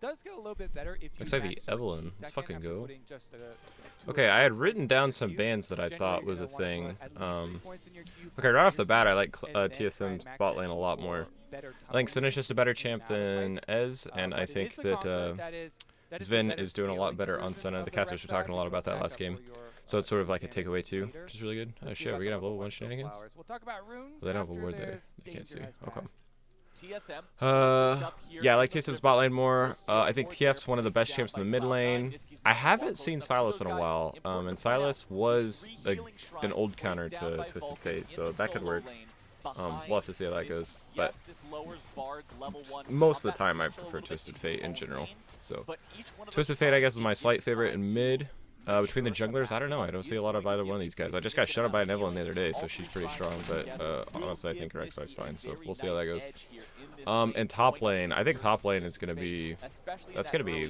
Does get a little bit better if you Looks like the max Evelyn. second Let's fucking after go. putting just two Okay, I or had three written points down in some your queue. bands that I Generally, thought you're was a gonna wanna thing. put at least 3 points in your queue Okay, for right off the bat, I Misty, like and then try TSM's and max bot that lane a queue lot for more. better I think tunnel Sin is vision just a better in and champ out of than fights. Ez, and I But it is think the that Conqueror that is the Sven better is doing a lot scaling better on version Senna. of The the casters were Rek'Sai talking a lot because about that stack last up game. for your So it's sort of team like a damage takeaway too, later. which is really good. Oh Let's see shit, about we're the gonna have level level 1 1 shenanigans? flowers. We'll talk about runes Well, they don't have a after ward there. there's You can't see. danger has Okay. passed. Yeah, I like TSM's bot lane more. I think TF's one of the best champs in the mid lane. I haven't seen Silas in a while, and Silas was an old counter to Twisted Fate, so that could work. We'll have to see how that goes. But most of the time, I prefer Twisted Fate in general. So Twisted Fate, I guess, is my slight favorite in mid. Between the junglers, I don't know. I don't see a lot of either one of these guys. I just got shut up by Evelyn the other day, so she's pretty strong. But honestly, I think Rek'Sai's fine. So we'll see how that goes. And top lane, I think top lane is gonna be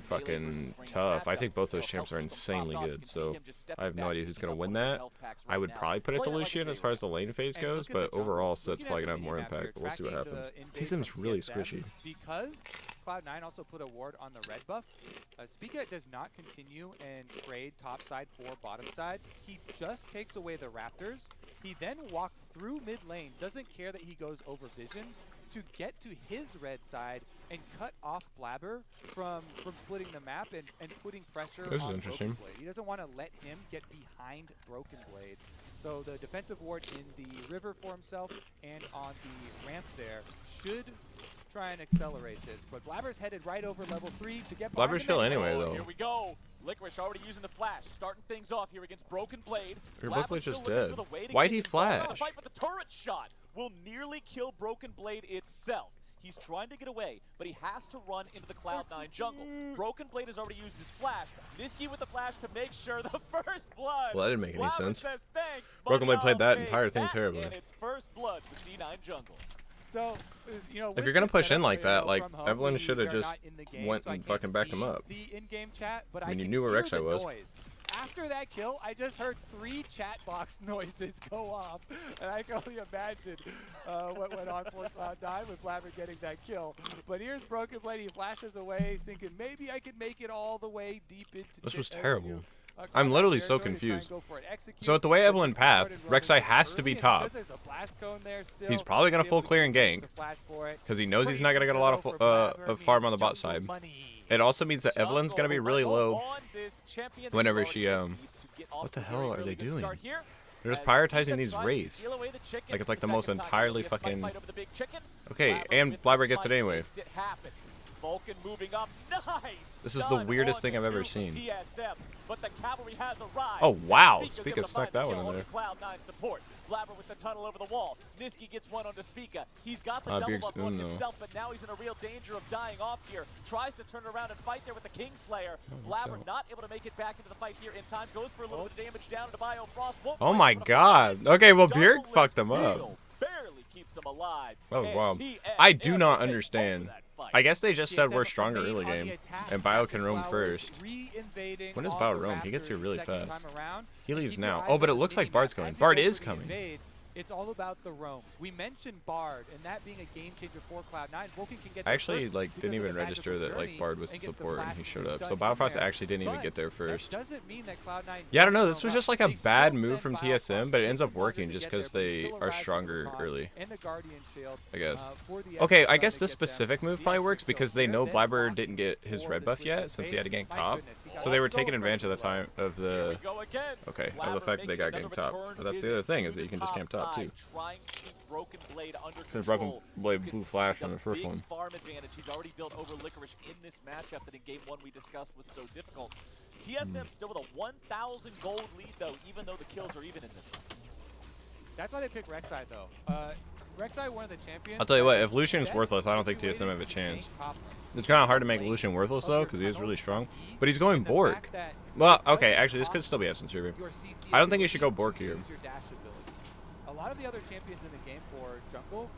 fucking tough. I think both those champs are insanely good. So I have no idea who's gonna win that. I would probably put it to Lucian as far as the lane phase goes, but overall, Set's probably gonna have more impact. But we'll see what happens. TSM's really squishy. Because Cloud9 also put a ward on the red buff, Spica does not continue and trade top side for bottom side. He just takes away the Raptors. He then walks through mid lane, doesn't care that he goes over vision, to get to his red side and cut off Blabber from splitting the map and putting pressure This is on interesting. Broken Blade. He doesn't want to let him get behind Broken Blade. So the defensive ward in the river for himself and on the ramp there should try and accelerate this. But Blabber's headed right over level 3 to get Blabber's kill anyway, though. Here we go. Licorice already using the flash, starting things off here against Broken Blade. Broken Blade's just dead. Why'd he flash? Fight, but the turret shot will nearly kill Broken Blade itself. He's trying to get away, but he has to run into the Cloud9 jungle. Broken Blade has already used his flash. Niski with the flash to make sure the first blood. Well, that didn't make any sense. Says, thanks, Broken Blade played that I'll entire take thing that, terribly. And it's first blood for C9 jungle. So, you know, If you're gonna push in like that, like Evelyn should have just went and fucking backed him up. The in-game chat, but I mean, you can knew where hear Rek'Sai the was. noise. After that kill, I just heard 3 chat box noises go off, and I can only imagine what went on for Cloud9 with Blabber getting that kill. But here's Broken Blade. He flashes away. He's thinking maybe I could make it all the way deep into. This was terrible. I'm literally so confused. So with the way Evelyn path, Rek'Sai has to be top. He's probably gonna full clear and gank because he knows he's not gonna get a lot of farm on the bot side. It also means that Evelyn's gonna be really low whenever she What the hell are they doing? They're just prioritizing these wraiths. Like it's like the most entirely fucking. Okay, and Blabber gets it anyway. Vulcan moving up. Nice! This is the weirdest thing I've ever seen. TSM, but the cavalry has arrived. Oh wow, Spica snuck that one in there. Cloud9 support. Blabber with the tunnel over the wall. Niski gets one onto Spica. He's got the double buff on himself, but now he's in a real danger of dying off here. Tries to turn around and fight there with the Kingslayer. Blabber not able to make it back into the fight here in time. Goes for a little bit of damage down to Biofrost. Oh my god. Okay, well Bjerg fucked him up. Barely keeps him alive. Oh wow. I do not understand. I guess they just said we're stronger early game, and Bio can roam first. When does Bio roam? He gets here really fast. He leaves now. Oh, but it looks like Bard's coming. Bard is coming. It's all about the roams. We mentioned Bard, and that being a game changer for Cloud9. Vulcan can get I actually didn't even register that like Bard was the support and he showed up. So Biofrost actually didn't even get there first. Doesn't mean that Cloud9. Yeah, I don't know. This was just like a bad move from TSM, but it ends up working just because they are stronger early. I guess. Okay, I guess this specific move probably works because they know Blabber didn't get his red buff yet since he had to gank top. So they were taking advantage of the time of the of the fact that they got ganked top. But that's the other thing is that you can just camp top too. Broken Blade under Because Broken Blade blue flash on the first one. Farm advantage he's already built over Licorice in this matchup that in game 1 we discussed was so difficult. TSM still with a 1,000 gold lead though, even though the kills are even in this one. That's why they picked Rek'Sai though. Rek'Sai, one of the champions. I'll tell you what, if Lucian's worthless, I don't think TSM have a chance. It's kind of hard to make Lucian worthless though, because he is really strong. But he's going Bork. Well, okay, actually this could still be Essence Reaver. I don't think he should go Bork here. A lot of the other champions in the game for jungle,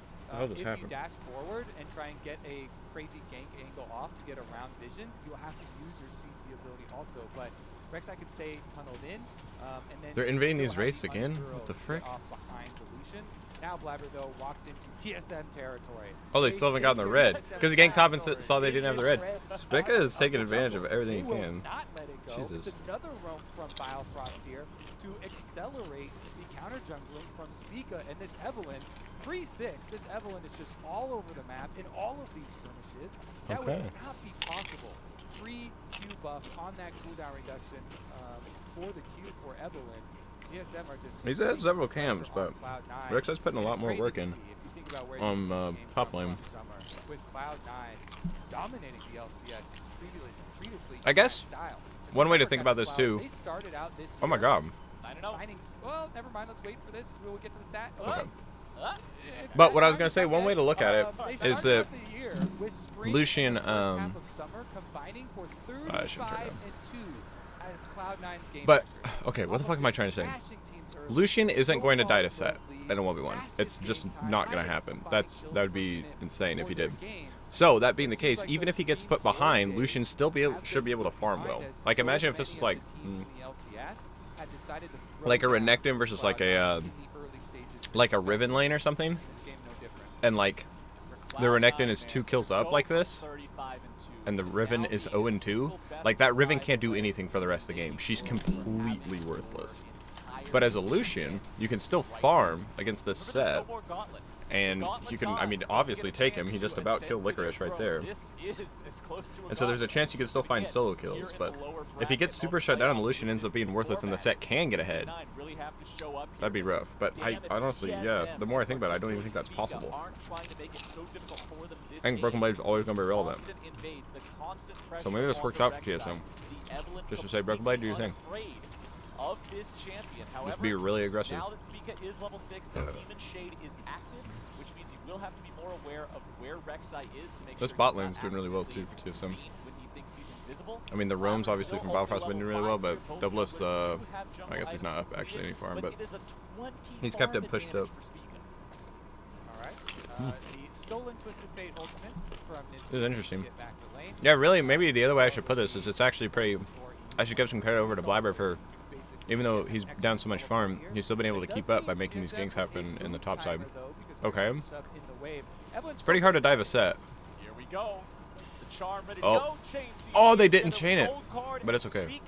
if you dash forward and try and get a crazy gank angle off to get around vision, you'll have to use your CC ability also. But Rek'Sai can stay tunneled in, and then they're invading these wraiths again? What the frick? Off behind the Lucian. Now Blabber, though, walks into TSM territory. Oh, they still haven't gotten the red. Because he ganked top and saw they didn't have the red. Spica is taking advantage of everything he can. Not let it go. Jesus. It's another roam from Bilefrost here to accelerate the counter jungling from Spica and this Evelynn. 3-6. This Evelynn is just all over the map in all of these skirmishes. That would not be possible. Free Q buff on that cooldown reduction for the Q for Evelynn. TSM are just. He's had several camps, but Rek'Sai's putting a lot more work in on top lane. With Cloud9 dominating the LCS previously. I guess one way to think about this too. They started out this Oh my God. Well, never mind. Let's wait for this. We'll get to the stat. Okay. But what I was gonna say, one way to look at it is that Lucian, I shouldn't try that. But okay, what the fuck am I trying to say? Lucian isn't going to die to set in a 1v1. It's just not gonna happen. That would be insane if he did. So that being the case, even if he gets put behind, Lucian still should be able to farm well. Like imagine if this was like a Renekton versus like a Riven lane or something, and like the Renekton is 2 kills up like this, and the Riven is 0-2. Like that Riven can't do anything for the rest of the game. She's completely worthless. But as a Lucian, you can still farm against this set, and you can, I mean, obviously take him. He just about killed Licorice right there. And so there's a chance you can still find solo kills, but if he gets super shut down and the Lucian ends up being worthless and the set can get ahead, that'd be rough. But I honestly, yeah, the more I think about it, I don't even think that's possible. I think Broken Blade's always going to be relevant. So maybe this works out for TSM. Just to say, Broken Blade, do your thing. Of this champion. However, just be really aggressive. Now that Spica is level 6, the Demon Shade is active, which means he will have to be more aware of where Rek'Sai is to make this sure bot lane's doing really well too for TSM. I mean, the roams obviously from Bilefrost have been doing really well, but Doublelift's, I guess he's not up actually any farm, but he's kept it pushed up. Alright, the stolen Twisted Fate ultimates from This is interesting. Yeah, really, maybe the other way I should put this is it's actually pretty. I should give some credit over to Blabber for, even though he's down so much farm, he's still been able to keep up by making these ganks happen in the top side. Okay. It's pretty hard to dive a set. Here we go. The charm ready to Oh. go. Oh, they didn't chain it. But it's okay.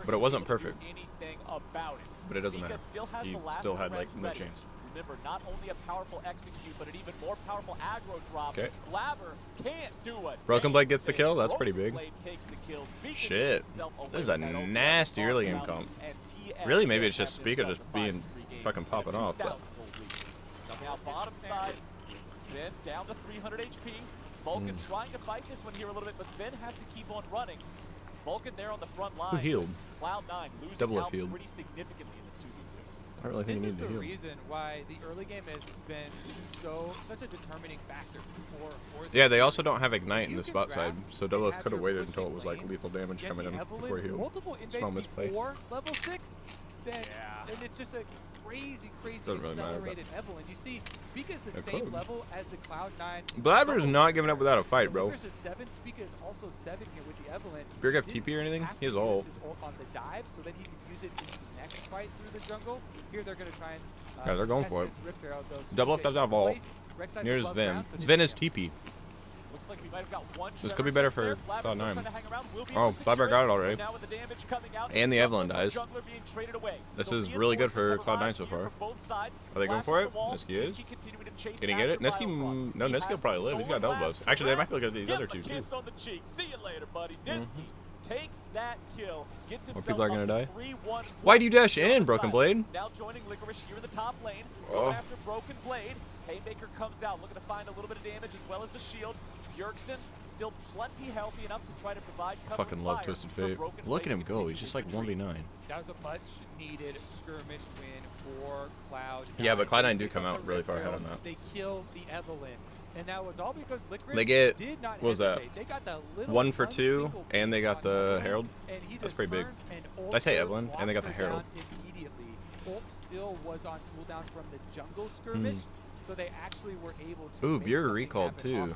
But it wasn't perfect. But it doesn't matter. He still had like no chains. Remember, not only a powerful execute, but an even more powerful aggro drop. Okay. Blabber can't do it. Broken Blade gets the kill. That's pretty big. Shit. This is a nasty early game comp. Really, maybe it's just Spica just being fucking popping off. But. Now bottom side, Sven down to 300 HP. Vulcan trying to fight this one here a little bit, but Sven has to keep on running. Vulcan there on the front line. Who healed? Cloud9 losing Double out healed. pretty significantly in this 2v2. I don't really think you need to heal. This is the reason why the early game has been such a determining factor for Yeah, they also don't have Ignite in the spot side, so Doublelift could have waited until it was like lethal damage coming in before he healed. Multiple Small invades misplay. before level 6, then and it's just a crazy Doesn't really matter, accelerated Evelynn. You see, Spica is the same level as the Cloud9. Blabber is not giving up without a fight, bro. Licorice is 7, Spica is also 7 here with the Evelynn. Beer have TP or anything? He has ult. On the dive, so then he can use it in the next fight through the jungle. Here they're going to try and yeah, they're going for it. Doublelift doesn't have ult. Here's Sven. Sven is TP. Looks like we might have got one. This could be better for Cloud9. Oh, Blabber got it already. And the Evelynn dies. This is really good for Cloud9 so far. Are they going for it? Nisqy is. Can he get it? Nisqy, no, Nisqy will probably live. He's got double buffs. Actually, they might be looking at these other two too. See you later, buddy. Nisqy takes that kill. Gets himself people are gonna die. 3-1. Why do you dash in, Broken Blade? Now joining Licorice here in the top lane. Going after Broken Blade. Haymaker comes out, looking to find a little bit of damage as well as the shield. Bjergsen still plenty healthy enough to try to provide cover. Fucking love Twisted Fate. Look at him go. He's just like 1v9. That was a much needed skirmish win for Cloud9. Yeah, but Cloud9 do come out really far ahead on that. They killed the Evelynn. And that was all because Licorice they get, did not what was that? They got the little 1 for 2, and they got the Herald. That's pretty big. Did I say Evelynn? And they got the Herald. Immediately. Ult still was on cooldown from the jungle skirmish. So they actually were able to. Ooh, Beer recalled too.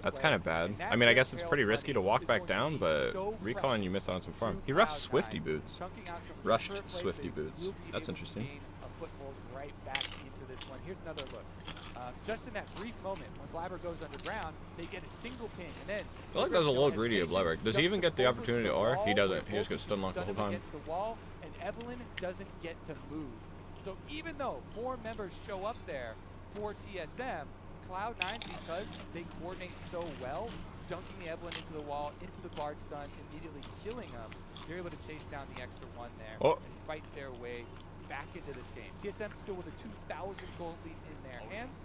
That's kind of bad. I mean, I guess it's pretty risky to walk back down, but recalling you miss out on some farm. He rushed Swifty boots. Rushed Swifty boots. That's interesting. A foothold right back this one. Here's another look. Just in that brief moment when Blabber goes underground, they get a single ping, and then I feel like that was a little greedy of Blabber. Does he even get the opportunity to R? He doesn't. He just gets stun locked the whole time. Against the wall, and Evelyn doesn't get to move. So even though more members show up there for TSM, Cloud9, because they coordinate so well, dunking the Evelyn into the wall, into the guard stun, immediately killing them, they're able to chase down the extra one there and fight their way back into this game. TSM still with a 2,000 gold lead in their hands,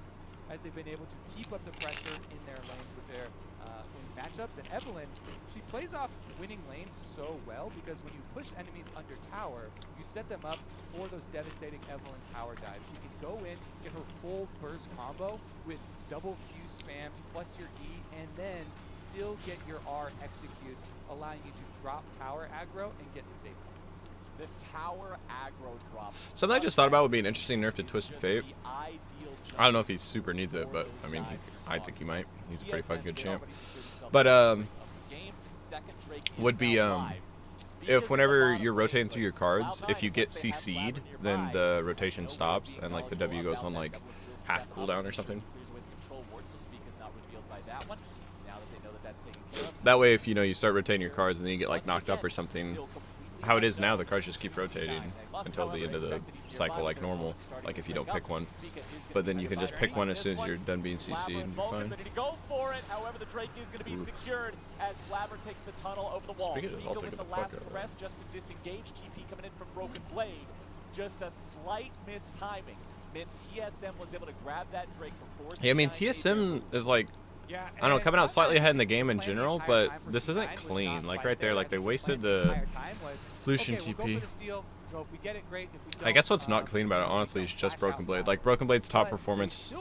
as they've been able to keep up the pressure in their lanes with their winning matchups. And Evelyn, she plays off winning lanes so well, because when you push enemies under tower, you set them up for those devastating Evelyn tower dives. She can go in, get her full burst combo with double Q spams plus your E, and then still get your R execute, allowing you to drop tower aggro and get to safety. The tower aggro drop. Something I just thought about would be an interesting nerf to Twisted Fate. I don't know if he super needs it, but I mean, I think he might. He's a pretty fucking good champ. But would be if whenever you're rotating through your cards, if you get CC'd, then the rotation stops and like the W goes on like half cooldown or something. That way, if you start rotating your cards and then you get like knocked up or something, how it is now, the cards just keep rotating until the end of the cycle like normal, like if you don't pick one. But then you can just pick one as soon as you're done being CC'd and you're fine. Go for it. However, the Drake is going to be secured as Blabber takes the tunnel over the wall. Spica with the last press just to disengage. TP coming in from Broken Blade. Just a slight mistiming meant TSM was able to grab that Drake before. Yeah, I mean, TSM is like, I don't know, coming out slightly ahead in the game in general, but this isn't clean. Like right there, like they wasted the Lucian TP. I guess what's not clean about it, honestly, is just Broken Blade. Like Broken Blade's top performance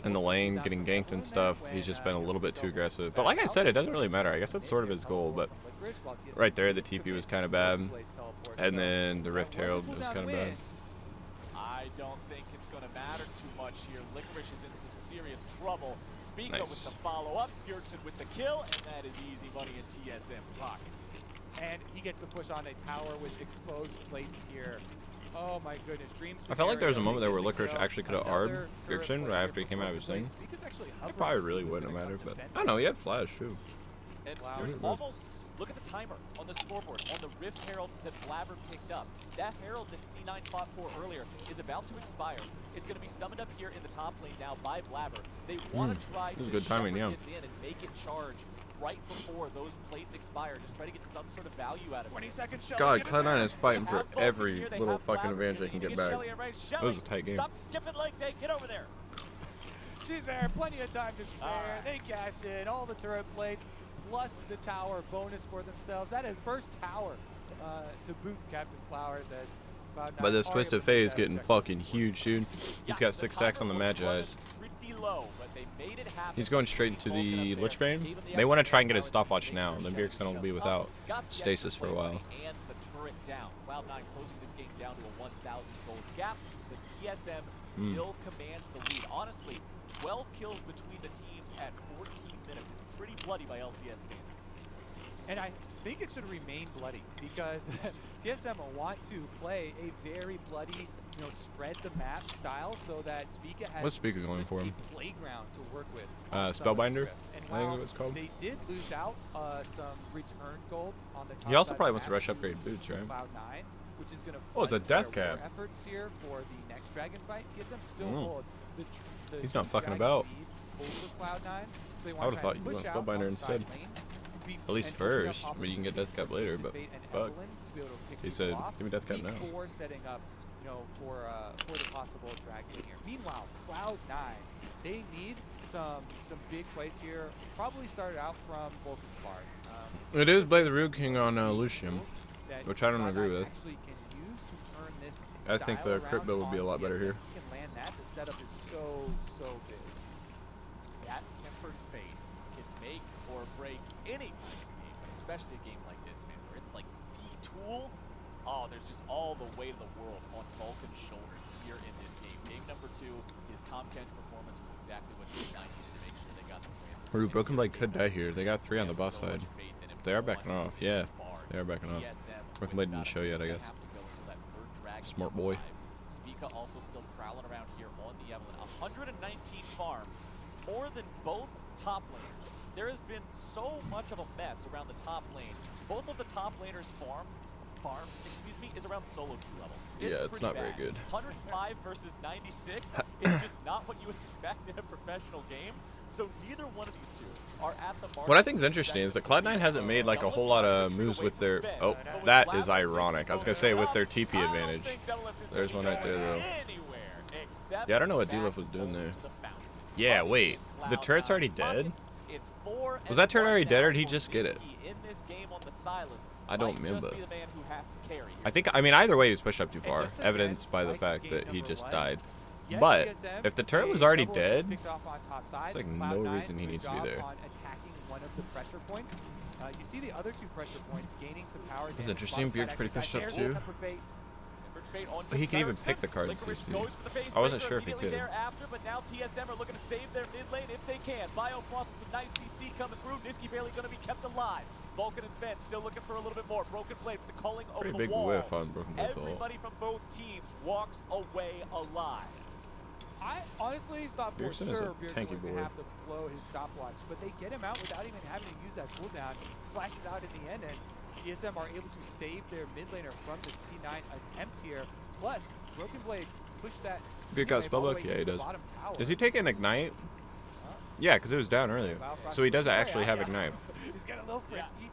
in the lane, getting ganked and stuff, he's just been a little bit too aggressive. But like I said, it doesn't really matter. I guess that's sort of his goal, but right there, the TP was kind of bad. And then the Rift Herald was kind of bad. I don't think it's going to matter too much here. Licorice is in some serious trouble. Spica with the follow-up, Bjergsen with the kill, and that is easy money in TSM's pockets. And he gets the push on a tower with exposed plates here. Oh my goodness, Dreams. I felt like there was a moment there where Licorice actually could have R'd Bjergsen right after he came out of his thing. It probably really wouldn't have mattered, but I don't know, he had flash too. And there's almost, look at the timer on the scoreboard, on the Rift Herald that Blabber picked up. That Herald that C9 fought for earlier is about to expire. It's going to be summoned up here in the top lane now by Blabber. They want to try to good timing, yeah. this in and make it charge right before those plates expire. Just try to get some sort of value out of it. 20-second shell. God, Cloud9 is fighting for every little fucking advantage they can get back. That was a tight game. Stop skipping leg day. Get over there. She's there. Plenty of time to spare. They cash in all the turret plates plus the tower bonus for themselves. That is first tower to boot Captain Flowers as Cloud9. But this Twisted Fate is getting fucking huge, dude. He's got 6 stacks on the Magi's. He's going straight into the Lich Bane. They want to try and get his stopwatch now. Then Bjergsen will be without stasis for a while. Cloud9 closing this game down to a 1,000 gold gap. The TSM still commands the lead. Honestly, 12 kills between the teams at 14 minutes is pretty bloody by LCS standards. And I think it should remain bloody because TSM want to play a very bloody, spread the map style so that Spica has What's Spica going for him? A playground to work with. Spellbinder, and I think it was called. They did lose out some return gold on the top He also side probably of wants to the rush map upgrade boots, right? Cloud9, which is going to Oh, it's a death cap. Efforts here for the next dragon fight. TSM still hold the He's not fucking dragon about. lead over Cloud9. So I would have thought you went Spellbinder instead. At least first, but you can get Death Cap later, but fuck. He said, give me Death Cap now. Before setting up, for the possible dragon here. Meanwhile, Cloud9, they need some big plays here. Probably started out from Vulcan's Bard. It is Blade the Rude King on Lucian, which I don't agree with. I think the crit build would be a lot better here. He can land that. The setup is so big. That tempered fate can make or break any kind of game, but especially a game like this, man, where it's like the tool. Oh, there's just all the weight of the world on Vulcan's shoulders here in this game. Game number 2, his Tom Kench performance was exactly what C9 needed to make sure they got the win. Broken Blade could die here. They got 3 on the boss side. They are backing off. Yeah, they are backing off. Broken Blade didn't show yet, I guess. Smart boy. Spica also still prowling around here on the Evelyn. 119 farm, more than both top laners. There has been so much of a mess around the top lane. Both of the top laners' farms, excuse me, is around solo queue level. It's not very good. 105 versus 96 is just not what you expect in a professional game. So neither one of these two are at the mark. What I think is interesting is that Cloud9 hasn't made like a whole lot of moves with their. Oh, that is ironic. I was gonna say with their TP advantage. There's one right there though. Yeah, I don't know what D-Lef was doing there. Yeah, wait. The turret's already dead? Was that turret already dead, or did he just get it? I don't remember. I mean, either way, he was pushed up too far, evidenced by the fact that he just died. But if the turret was already dead, there's like no reason he needs to be there. You see the other two pressure points gaining some power. It's interesting. Beard's pretty pushed up too. But he can even pick the card in CC. I wasn't sure if he could. But now TSM are looking to save their mid lane if they can. Biofrost with some nice CC coming through. Niski barely going to be kept alive. Vulcan and Sven still looking for a little bit more. Broken Blade with the calling over the wall. Pretty big whiff on Broken Blade. Everybody from both teams walks away alive. I honestly thought for Bjergsen sure Bjergsen was board. going to have to blow his stopwatch, but they get him out without even having to use that cooldown. Flashes out in the end, and TSM are able to save their mid laner from the C9 attempt here. Plus, Broken Blade pushed that. Beard got spellbook? Yeah, he does. Does he take an Ignite? Yeah, because it was down earlier. So he does actually have Ignite. He's got a little frisky.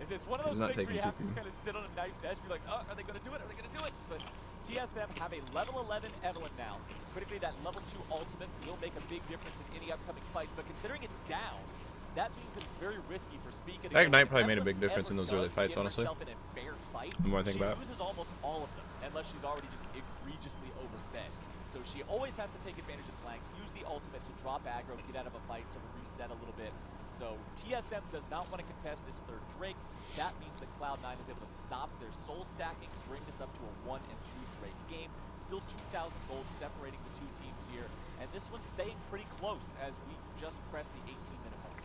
If it's one of those things where you have to just kind of sit on a knife's edge, be like, oh, are they going to do it? Are they going to do it? But TSM have a level 11 Evelyn now. Critically, that level 2 ultimate will make a big difference in any upcoming fights. But considering it's down, that means it's very risky for Spica. That Ignite probably made a big difference in those early fights, honestly. The more I think about it. She loses almost all of them, unless she's already just egregiously overfed. So she always has to take advantage of flanks, use the ultimate to drop aggro, get out of a fight, sort of reset a little bit. So TSM does not want to contest this third Drake. That means that Cloud9 is able to stop their soul stacking, bring this up to a 1 and 2 Drake game. Still 2,000 gold separating the two teams here, and this one's staying pretty close as we just press the 18-minute mark.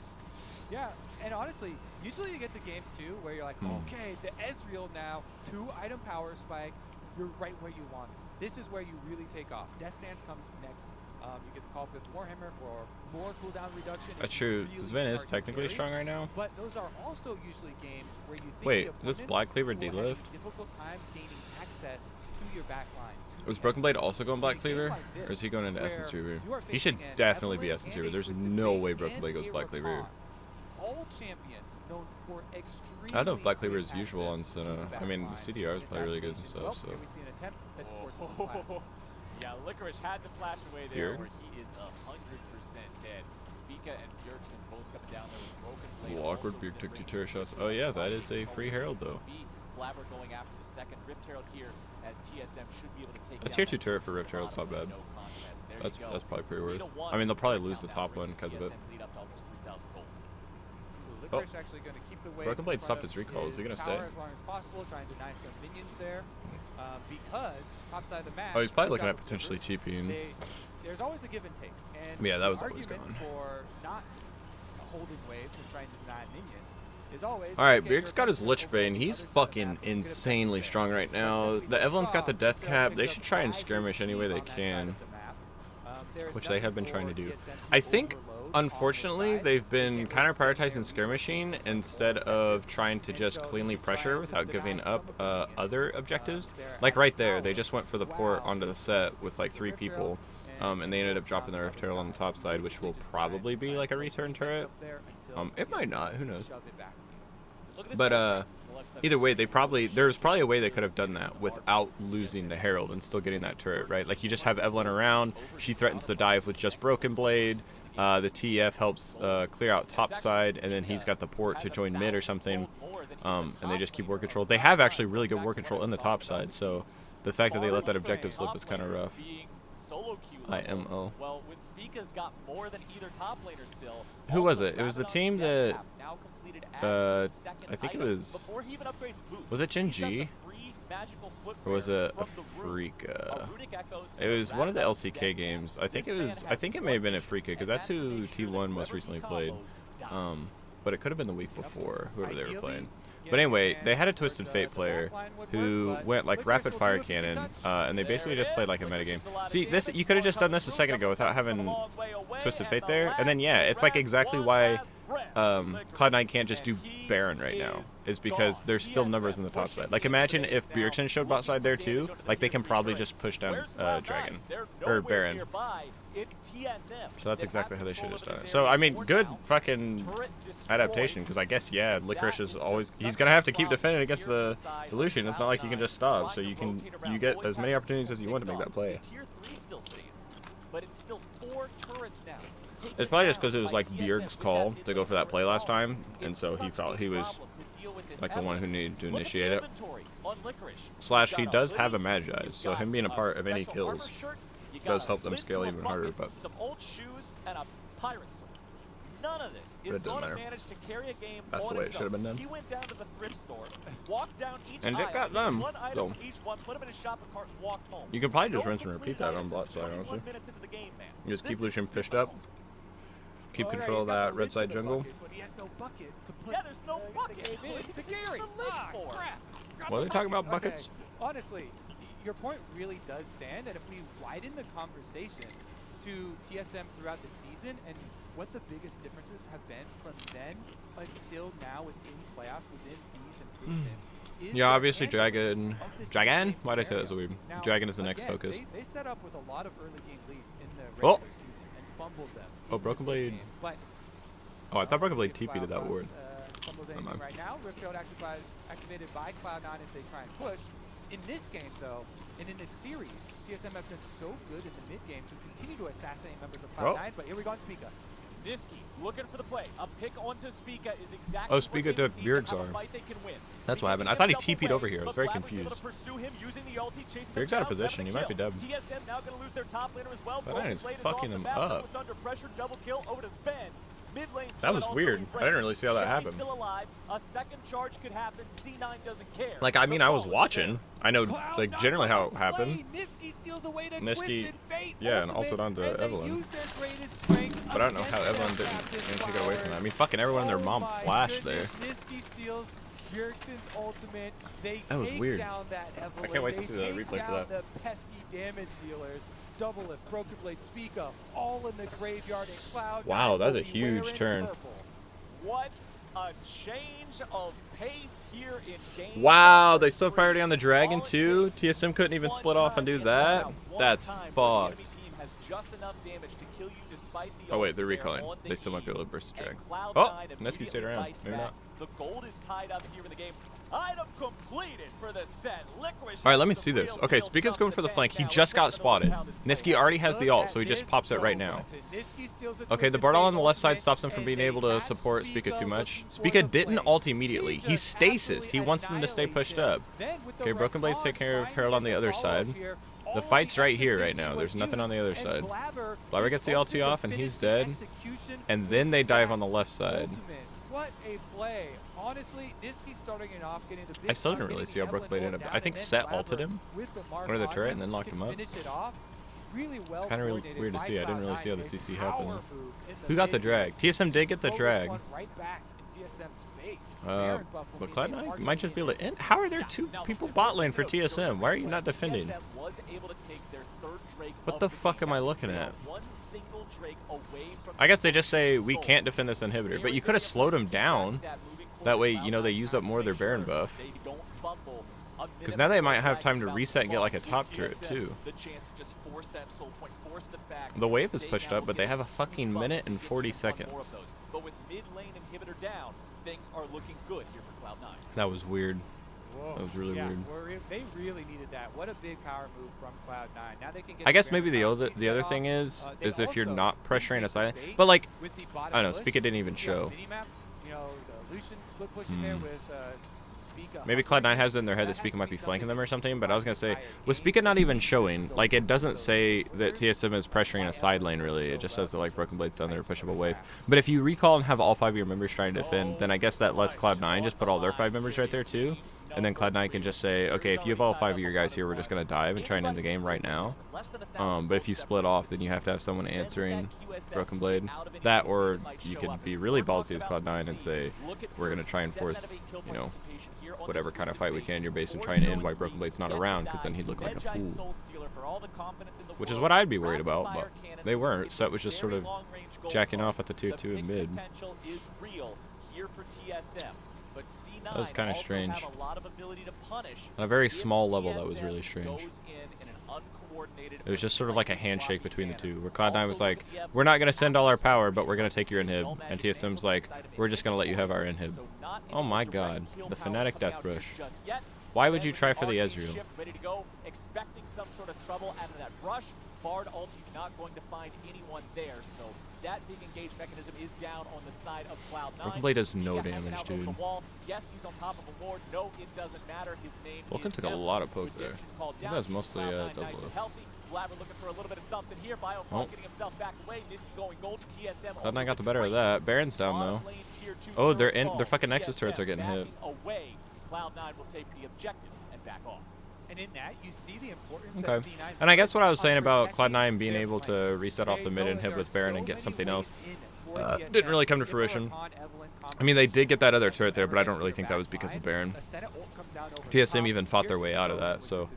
Yeah, and honestly, usually you get to games too where you're like, okay, the Ezreal now, 2-item power spike, you're right where you want it. This is where you really take off. Death Stance comes next. You get the call for the Warhammer for more cooldown reduction. That's true. Sven is technically strong right now. But those are also usually games where you think wait, is this Black Cleaver D-Lift? Difficult time gaining access to your backline. Was Broken Blade also going Black Cleaver? Or is he going into Essence Reaver? He should definitely be Essence Reaver. There's no way Broken Blade goes Black Cleaver. All champions known for extreme. I don't know if Black Cleaver is usual on Senna. I mean, the CDR is probably really good and stuff, so. Yeah, Licorice had to flash away there where he is 100% dead. Spica and Bjergsen both coming down there with Broken Blade. Ooh, awkward Bjerg took 2 turret shots. Oh yeah, that is a free Herald though. Blabber going after the second Rift Herald here as TSM should be able to take a tier 2 turret for Rift Herald's not bad. That's probably pretty worth. I mean, they'll probably lose the top one because of it. Oh, Broken Blade stopped his recall. Is he gonna stay? As long as possible, trying to deny some minions there, because top side of the map. Oh, he's probably looking at potentially TPing. There's always a give and take, and yeah, that was always gone. For not holding waves and trying to deny minions is always. All right, Bjerg's got his Lich Bane. He's fucking insanely strong right now. The Evelyn's got the death cap. They should try and skirmish any way they can, which they have been trying to do. I think. Unfortunately, they've been kind of prioritizing skirmishing instead of trying to just cleanly pressure without giving up other objectives. Like right there, they just went for the port onto the set with like 3 people, and they ended up dropping their Rift Herald on the top side, which will probably be like a return turret. It might not, who knows. But either way, there's probably a way they could have done that without losing the Herald and still getting that turret, right? Like you just have Evelyn around, she threatens to dive with just Broken Blade. The TF helps clear out top side, and then he's got the port to join mid or something, and they just keep war control. They have actually really good war control in the top side, so the fact that they let that objective slip is kind of rough. IMO. Well, when Spica's got more than either top laner still. Who was it? It was the team that I think it was. Was it Gen G? Or was it Afrika? It was one of the LCK games. I think it may have been Afrika because that's who T1 most recently played. But it could have been the week before, whoever they were playing. But anyway, they had a Twisted Fate player who went like rapid fire cannon, and they basically just played like a metagame. See, this you could have just done this a second ago without having Twisted Fate there, and then yeah, it's like exactly why Cloud9 can't just do Baron right now, is because there's still numbers on the top side. Like imagine if Bjergsen showed bot side there too, like they can probably just push down Dragon or Baron. So that's exactly how they should have done it. So I mean, good fucking adaptation, because I guess yeah, Licorice is always, he's gonna have to keep defending against the Lucian. It's not like you can just stop, so you get as many opportunities as you want to make that play. It's probably just because it was like Bjerg's call to go for that play last time, and so he felt he was like the one who needed to initiate it. Slash, he does have a Magi's, so him being a part of any kills does help them scale even harder. But none of this is going to manage to carry a game. That's the way it should have been done. He went down to the thrift store, walked down each and it got done. So each one, put him in a shopping cart, and walked home. You can probably just rinse and repeat that on bot side, honestly. You just keep Lucian pushed up, keep control of that red side jungle. Yeah, there's no bucket. To Gary. What are they talking about, buckets? Honestly, your point really does stand, and if we widen the conversation to TSM throughout the season and what the biggest differences have been from then until now within playoffs, within these improvements. Yeah, obviously Dragon. Why did I say that so weird? Now, Dragon is the next focus. They set up with a lot of early game leads in the regular season and fumbled them. Oh, Broken Blade. But I thought Broken Blade TP'd to that ward. Right now, Riftfield activated by Cloud9 as they try and push. In this game, though, and in this series, TSM have been so good in the mid game to continue to assassinate members of Cloud9. But here we go on Spica. Niski looking for the play. A pick onto Spica is exactly. Oh, Spica took Bjerg's arm. That's what happened. I thought he TP'd over here. I was very confused. Bjerg's out of position. He might be dead. TSM now going to lose their top laner as well. That is fucking him up. Under pressure, double kill over to Sven. That was weird. I didn't really see how that happened. Still alive. A second charge could happen. C9 doesn't care. Like, I mean, I was watching. I know, like, generally how it happened. Niski, yeah, and ulted onto Evelyn. But I don't know how Evelyn didn't take it away from that. I mean, fucking everyone and their mom flashed there. Bjergsen's ultimate. That was weird. I can't wait to see the replay for that. The pesky damage dealers. Double lift, Broken Blade, Spica, all in the graveyard and Cloud. Wow, that's a huge turn. What a change of pace here in game. Wow, they still priority on the Dragon too? TSM couldn't even split off and do that? That's fucked. Oh wait, they're recalling. They still might be able to burst the Dragon. Oh, Niski stayed around. Maybe not. The gold is tied up here in the game. Item completed for the set. Licorice. All right, let me see this. Okay, Spica's going for the flank. He just got spotted. Niski already has the ult, so he just pops it right now. Okay, the Bardoll on the left side stops him from being able to support Spica too much. Spica didn't ult immediately. He's stasis. He wants them to stay pushed up. Okay, Broken Blades take care of Herald on the other side. The fight's right here right now. There's nothing on the other side. Blabber gets the ulti off, and he's dead. And then they dive on the left side. What a play. Honestly, Niski starting it off, getting the big I still didn't really see how Broken Blade ended up. I think Set ulted him under the turret and then locked him up. It's kind of weird to see. I didn't really see how the CC happened. Who got the drag? TSM did get the drag. But Cloud9 might just be able to end. How are there two people bot lane for TSM? Why are you not defending? What the fuck am I looking at? I guess they just say we can't defend this inhibitor, but you could have slowed them down. That way, you know, they use up more of their Baron buff. Because now they might have time to reset and get like a top turret too. The wave is pushed up, but they have a fucking minute and 40 seconds. But with mid lane inhibitor down, things are looking good here for Cloud9. That was weird. That was really weird. They really needed that. What a big power move from Cloud9. Now they can get I guess maybe the other thing is if you're not pressuring a side, but like I don't know, Spica didn't even show. Maybe Cloud9 has it in their head that Spica might be flanking them or something, but I was gonna say with Spica not even showing, like it doesn't say that TSM is pressuring a side lane really. It just says that like Broken Blade's down there to push up a wave. But if you recall and have all 5 of your members trying to defend, then I guess that lets Cloud9 just put all their 5 members right there too. and then Cloud9 can just say, okay, if you have all 5 of your guys here, we're just going to dive and try and end the game right now. But if you split off, then you have to have someone answering Broken Blade. That, or you could be really ballsy as Cloud9 and say, we're going to try and force, you know, whatever kind of fight we can in your base and try and end while Broken Blade's not around, because then he'd look like a fool. Which is what I'd be worried about, but they weren't. Set was just sort of jacking off at the tier 2 and mid. That was kind of strange. On a very small level, that was really strange. It was just sort of like a handshake between the two, where Cloud9 was like, we're not going to send all our power, but we're going to take your inhib. And TSM's like, we're just going to let you have our inhib. Oh my god, the Fnatic Death Rush. Why would you try for the Ezreal? Expecting some sort of trouble out of that rush. Bard ulti's not going to find anyone there, so that big engage mechanism is down on the side of Cloud9. Broken Blade does no damage, dude. Yes, he's on top of a ward. No, it doesn't matter. His name Vulcan took a lot of poke there. He was mostly double. Blabber looking for a little bit of something here. Biofall getting himself back away. Niski going gold. TSM. Cloud9 got the better of that. Baron's down though. Oh, their fucking Nexus turrets are getting hit. Away. Cloud9 will take the objective and back off. And in that, you see the importance okay. And I guess what I was saying about Cloud9 being able to reset off the mid and hit with Baron and get something else didn't really come to fruition. I mean, they did get that other turret there, but I don't really think that was because of Baron. TSM even fought their way out of that, so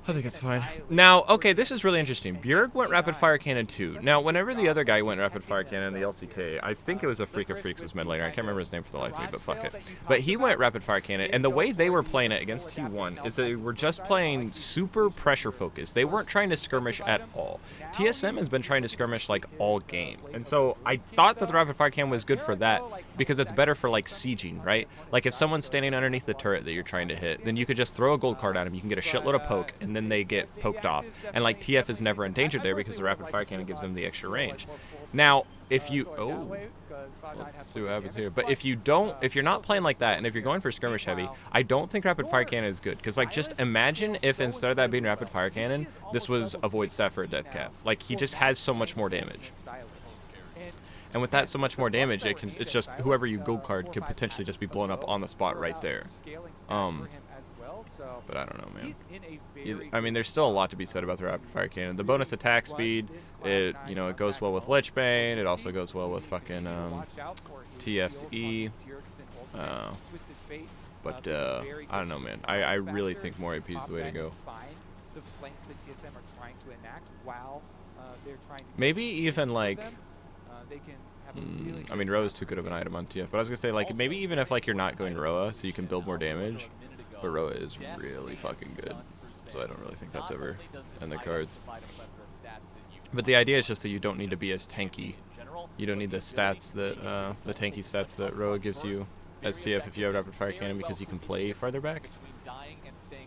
I think it's fine. Now, okay, this is really interesting. Bjerg went Rapid Fire Cannon too. Now, whenever the other guy went Rapid Fire Cannon, the LCK, I think it was a Freak of Freaks' mid laner. I can't remember his name for the life of me, but fuck it. But he went Rapid Fire Cannon, and the way they were playing it against T1 is they were just playing super pressure focused. They weren't trying to skirmish at all. TSM has been trying to skirmish like all game, and so I thought that the Rapid Fire Cannon was good for that because it's better for like sieging, right? Like if someone's standing underneath the turret that you're trying to hit, then you could just throw a gold card at him. You can get a shitload of poke, and then they get poked off. And like TF is never endangered there because the Rapid Fire Cannon gives them the extra range. Now, if you let's see what happens here. But if you're not playing like that, and if you're going for skirmish heavy, I don't think Rapid Fire Cannon is good. Because like just imagine if instead of that being Rapid Fire Cannon, this was a Void Staff for a Death Cap. Like he just has so much more damage. And with that so much more damage, it's just whoever you gold card could potentially just be blown up on the spot right there. But I don't know, man. I mean, there's still a lot to be said about the Rapid Fire Cannon. The bonus attack speed, it goes well with Lich Bane. It also goes well with fucking TF's E. But I don't know, man. I really think more AP is the way to go. Maybe even like. I mean, Roa is too good of an item on TF, but I was gonna say like maybe even if like you're not going Roa, so you can build more damage. But Roa is really fucking good, so I don't really think that's ever in the cards. But the idea is just that you don't need to be as tanky. You don't need the stats that the tanky stats that Roa gives you as TF if you have Rapid Fire Cannon, because you can play farther back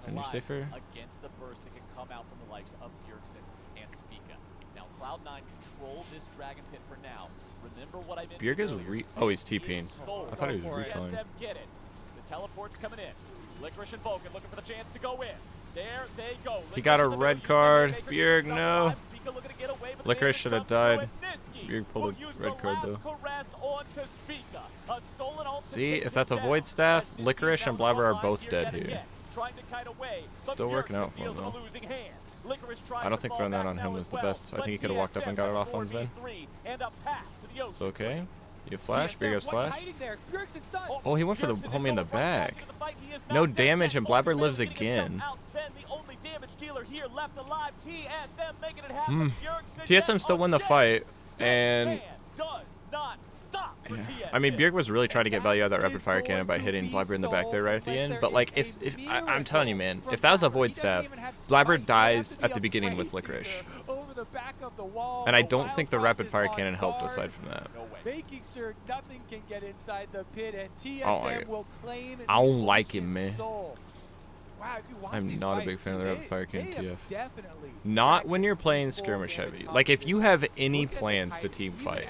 and you're safer. Against the burst that can come out from the likes of Bjergsen and Spica. Now Cloud9 control this Dragon Pit for now. Remember what I mentioned. Bjerg is oh, he's TPing. I thought he was recalling. Get it. The teleport's coming in. Licorice and Vulcan looking for the chance to go in. There they go. He got a red card. Bjerg, no. Licorice should have died. Bjerg pulled a red card though. See, if that's a Void Staff, Licorice and Blabber are both dead here. Still working out for him though. I don't throwing that on him was the best. I think he could have walked up and got it off on his Ben. It's okay. You flash, Bjerg has flash. Oh, he went for the homie in the back. No damage, and Blabber lives again. TSM still won the fight, and yeah. I mean, Bjerg was really trying to get value out of that Rapid Fire Cannon by hitting Blabber in the back there right at the end. But like, if I'm telling you, man, if that was a Void Staff, Blabber dies at the beginning with Licorice. And I don't think the Rapid Fire Cannon helped aside from that. Making sure nothing can get inside the pit, and TSM will claim I don't like him, man. Wow, I'm not a big fan of the Rapid Fire Cannon TF. Not when you're playing skirmish heavy. Like if you have any plans to team fight,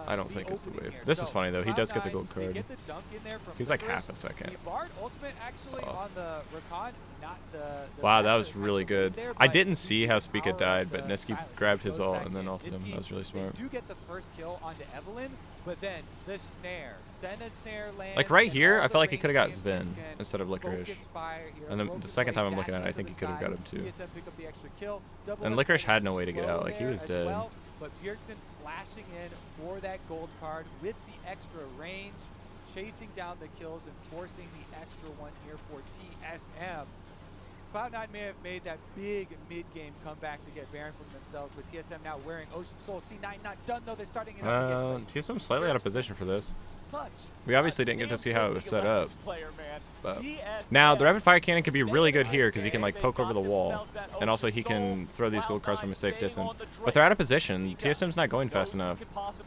I don't think it's the wave. This is funny though. He does get the gold card. Get the dunk in there from He's like Licorice. half a second. The Bard ultimate actually on the Rakan, not the Wow, that best was really good. there, I but didn't you see the how Spica power died, of but the Niski silence. grabbed He his goes ult back and then in. ulted him. Niski, That was really smart. They do get the first kill onto Evelyn, but then the snare. Senna snare lands. Like right and here, all I the felt like he could have got range Sven champions can instead of Licorice. focus fire here. And then the Focus second time I'm Blade looking at it, I dash think he into could have the got him side. too. TSM pick up the extra kill. Double And up Licorice had range no way to get slow out. Like he there was as dead. well, but Bjergsen flashing in for that gold card with the extra range, chasing down the kills and forcing the extra one here for TSM. Cloud9 may have made that big mid-game comeback to get Baron from themselves, but TSM now wearing Ocean Soul. C9 not done though, they're starting it up again. TSM's slightly out of position for this. We obviously didn't get to see how it was set up. But now the rapid fire cannon could be really good here because he can like poke over the wall, and also he can throw these gold cards from a safe distance. But they're out of position. TSM's not going fast enough.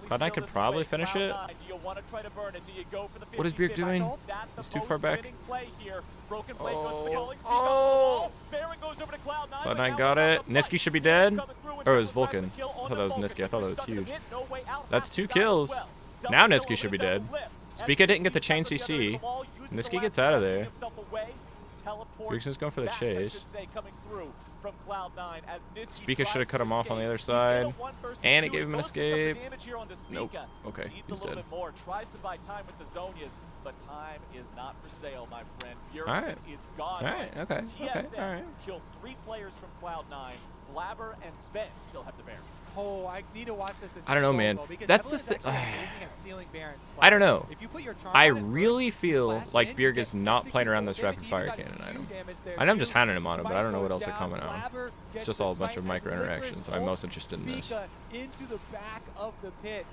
Cloud9 could probably finish it. What is Bjerg doing? He's too far back. Oh. Cloud9 got it. Niski should be dead. Or it was Vulcan. I thought that was Niski. I thought that was huge. That's 2 kills. Now Niski should be dead. Spica didn't get the chain CC. Niski gets out of there. Bjergsen's going for the chase. Spica should have cut him off on the other side. And it gave him an escape. Nope. Okay, he's dead. Tries to buy time with the Zonias, but time is not for sale, my friend. Alright. Is gone. Alright, okay. Okay, alright. Killed 3 players from Cloud9. Blabber and Sven still have the Baron. Oh, I need to watch this in I don't know, slow man. mo, because That's the Evelyn's thing. actually amazing at stealing Barons, I don't know. if you put your charm I on it really first, feel slash like in, Bjerg you is get not instant playing around gold this damage, rapid you fire got cannon few item. damage there I know I'm too. just hounding him on it, but I don't know what Smite else to goes comment down, on. Blabber It's gets just the all a bunch smite of as micro Licorice interactions. I'm ults most interested in this. Spica into the back of the pit.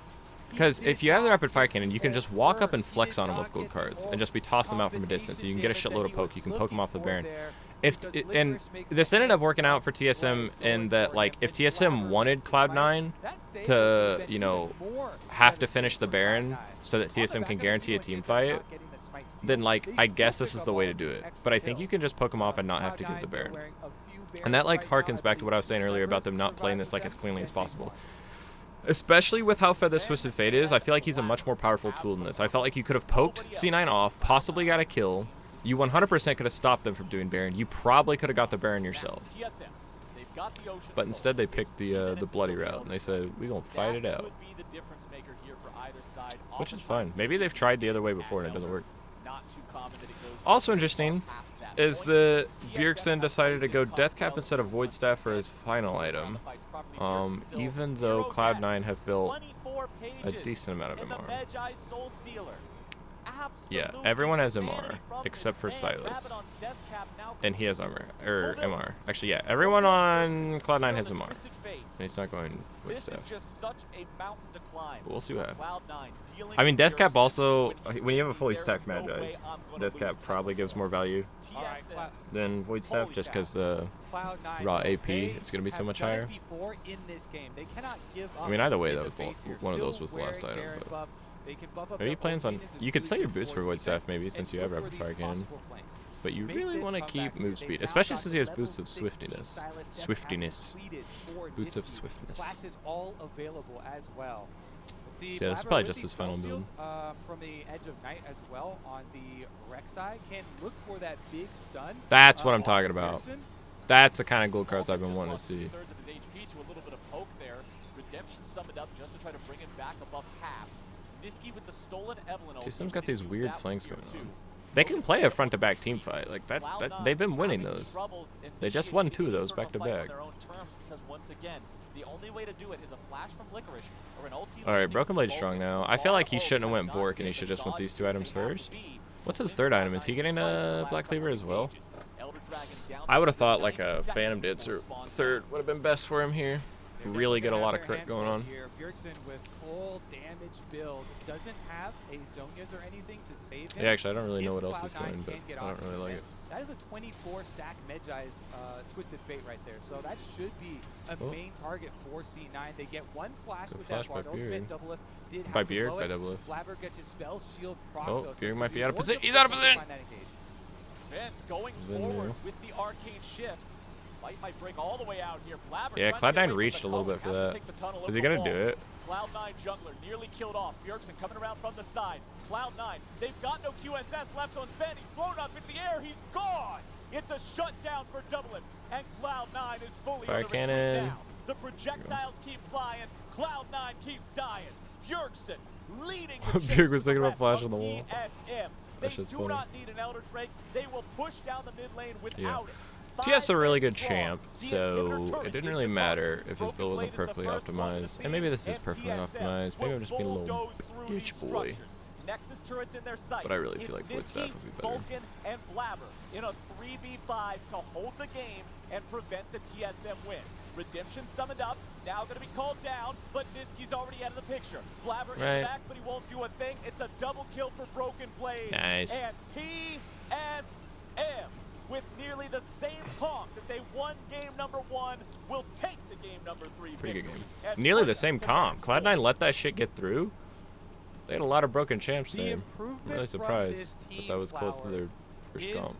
Because if you have the rapid fire cannon, you can just walk up and flex on them with gold cards and just be tossing them out from a distance. So you can get a shitload of poke. You can poke them off the Baron. And this ended up working out for TSM in that, like, if TSM wanted Cloud9 to, you know, have to finish the Baron so that TSM can guarantee a team fight, then, like, I guess this is the way to do it. But I think you can just poke them off and not have to give the Baron. And that, like, harkens back to what I was saying earlier about them not playing this, like, as cleanly as possible. Especially with how fed this Twisted Fate is, I feel like he's a much more powerful tool than this. I felt like you could have poked C9 off, possibly got a kill. You 100% could have stopped them from doing Baron. You probably could have got the Baron yourself. But instead they picked the bloody route, and they said, we're going to fight it out. Which is fine. Maybe they've tried the other way before and it doesn't work. Also interesting is that Bjergsen decided to go Death Cap instead of Void Staff for his final item. Even though Cloud9 have built a decent amount of MR. Yeah, everyone has MR except for Silas. And he has armor, or MR. Actually, yeah, everyone on Cloud9 has MR. And he's not going with staff. But we'll see what happens. I mean, Death Cap also, when you have a fully stacked Magi's, Death Cap probably gives more value than Void Staff just because the raw AP is going to be so much higher. I mean, either way, that was one of those was the last item. But maybe he plans on... You could sell your boots for Void Staff maybe since you have Rapid Fire Cannon. But you really want to keep move speed, especially since he has boots of swiftiness. Boots of swiftness. So yeah, this is probably just his final build. From the Edge of Night as well on the wreck side, can look for that big stun. That's what I'm talking about. That's the kind of gold cards I've been wanting to see. TSM's got these weird flanks going on. They can play a front-to-back team fight like that. They've been winning those. They just won 2 of those back-to-back. All right, Broken Blade's strong now. I feel like he shouldn't have went Bork and he should just went these 2 items first. What's his third item? Is he getting a Black Cleaver as well? I would have thought like a Phantom Dancer third would have been best for him here. Really get a lot of crit going on. Bjergsen with full damage build doesn't have a Zonias or anything to save him. Yeah, actually, I don't really know what else is going, but I don't really like it. That is a 24 stack Medjai's Twisted Fate right there, so that should be a main target for C9. They get 1 flash with that Bard ultimate. Double lift did have by to Bjerg, blow it. by double lift. Blabber gets his spell shield proc. Oh, though, so Bjerg it's might be gonna out of more position. He's out of position. Sven going forward with the arcane shift. Light might break all the way out here. Blabber yeah, Cloud9 reached a little bit for that. Is he gonna do it? Cloud9 jungler nearly killed off. Bjergsen coming around from the side. Cloud9, they've got no QSS left on Sven. He's thrown up into the air. He's gone. It's a shutdown for Dublin. And Cloud9 is fully Fire on the retreat cannon. now. The projectiles keep flying. Cloud9 keeps dying. Bjergsen leading the Bjerg was thinking about flash flash on the wall. TSM. They do shit's funny. not need an Elder Drake. They will push down the mid lane without it. TS a really good 5 men champ, strong. so The inhibitor it turret didn't is really the matter target. if his Broken build wasn't Blade is the perfectly first one to optimized. see, And maybe this is and perfectly TSM optimized. Maybe I'm just being a little bulldoze through bitch these boy. structures. Nexus turrets in their sights. But I really feel It's like Blitzstaff Nisqy, would be better. Vulcan, and Blabber in a 3v5 to hold the game and prevent the TSM win. Redemption summoned up, now going to be called down, but Nisqy's already out of the picture. Blabber in the Right. back, but he won't do a thing. It's a double kill for Broken Blade. Nice. And TSM, with nearly the same comp that they won game number 1, will take the game number 3 Pretty good victory. game. And Nearly put the us same to comp. match Cloud9 let that shit get through. They had a lot of broken champs The there. I'm improvement really from surprised this that team, that was close to their Flowers, first is comp.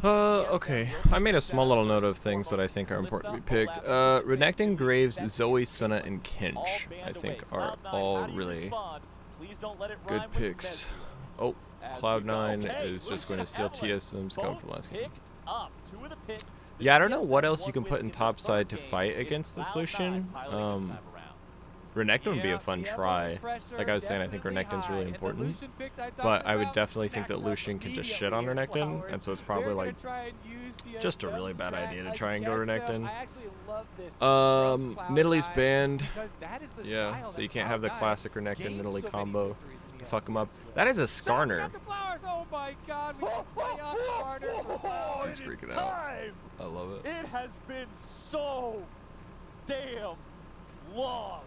Okay. I made a small little note of things that I think are important to be picked. Renekton, Graves, Zoe, Senna, and Kinch, I think are all really good picks. Oh, Cloud9 is just going to steal TSM's comp from last game. Yeah, I don't know what else you can put in topside to fight against this Lucian. Renekton would be a fun try. Like I was saying, I think Renekton's really important. But I would definitely think that Lucian can just shit on Renekton, and so it's probably like just a really bad idea to try and go Renekton. Nidalee's banned. Yeah, so you can't have the classic Renekton Nidalee combo to fuck him up. That is a Skarner. Oh my god, we can play off Skarner. He's freaking out. I love it. It has been so damn long.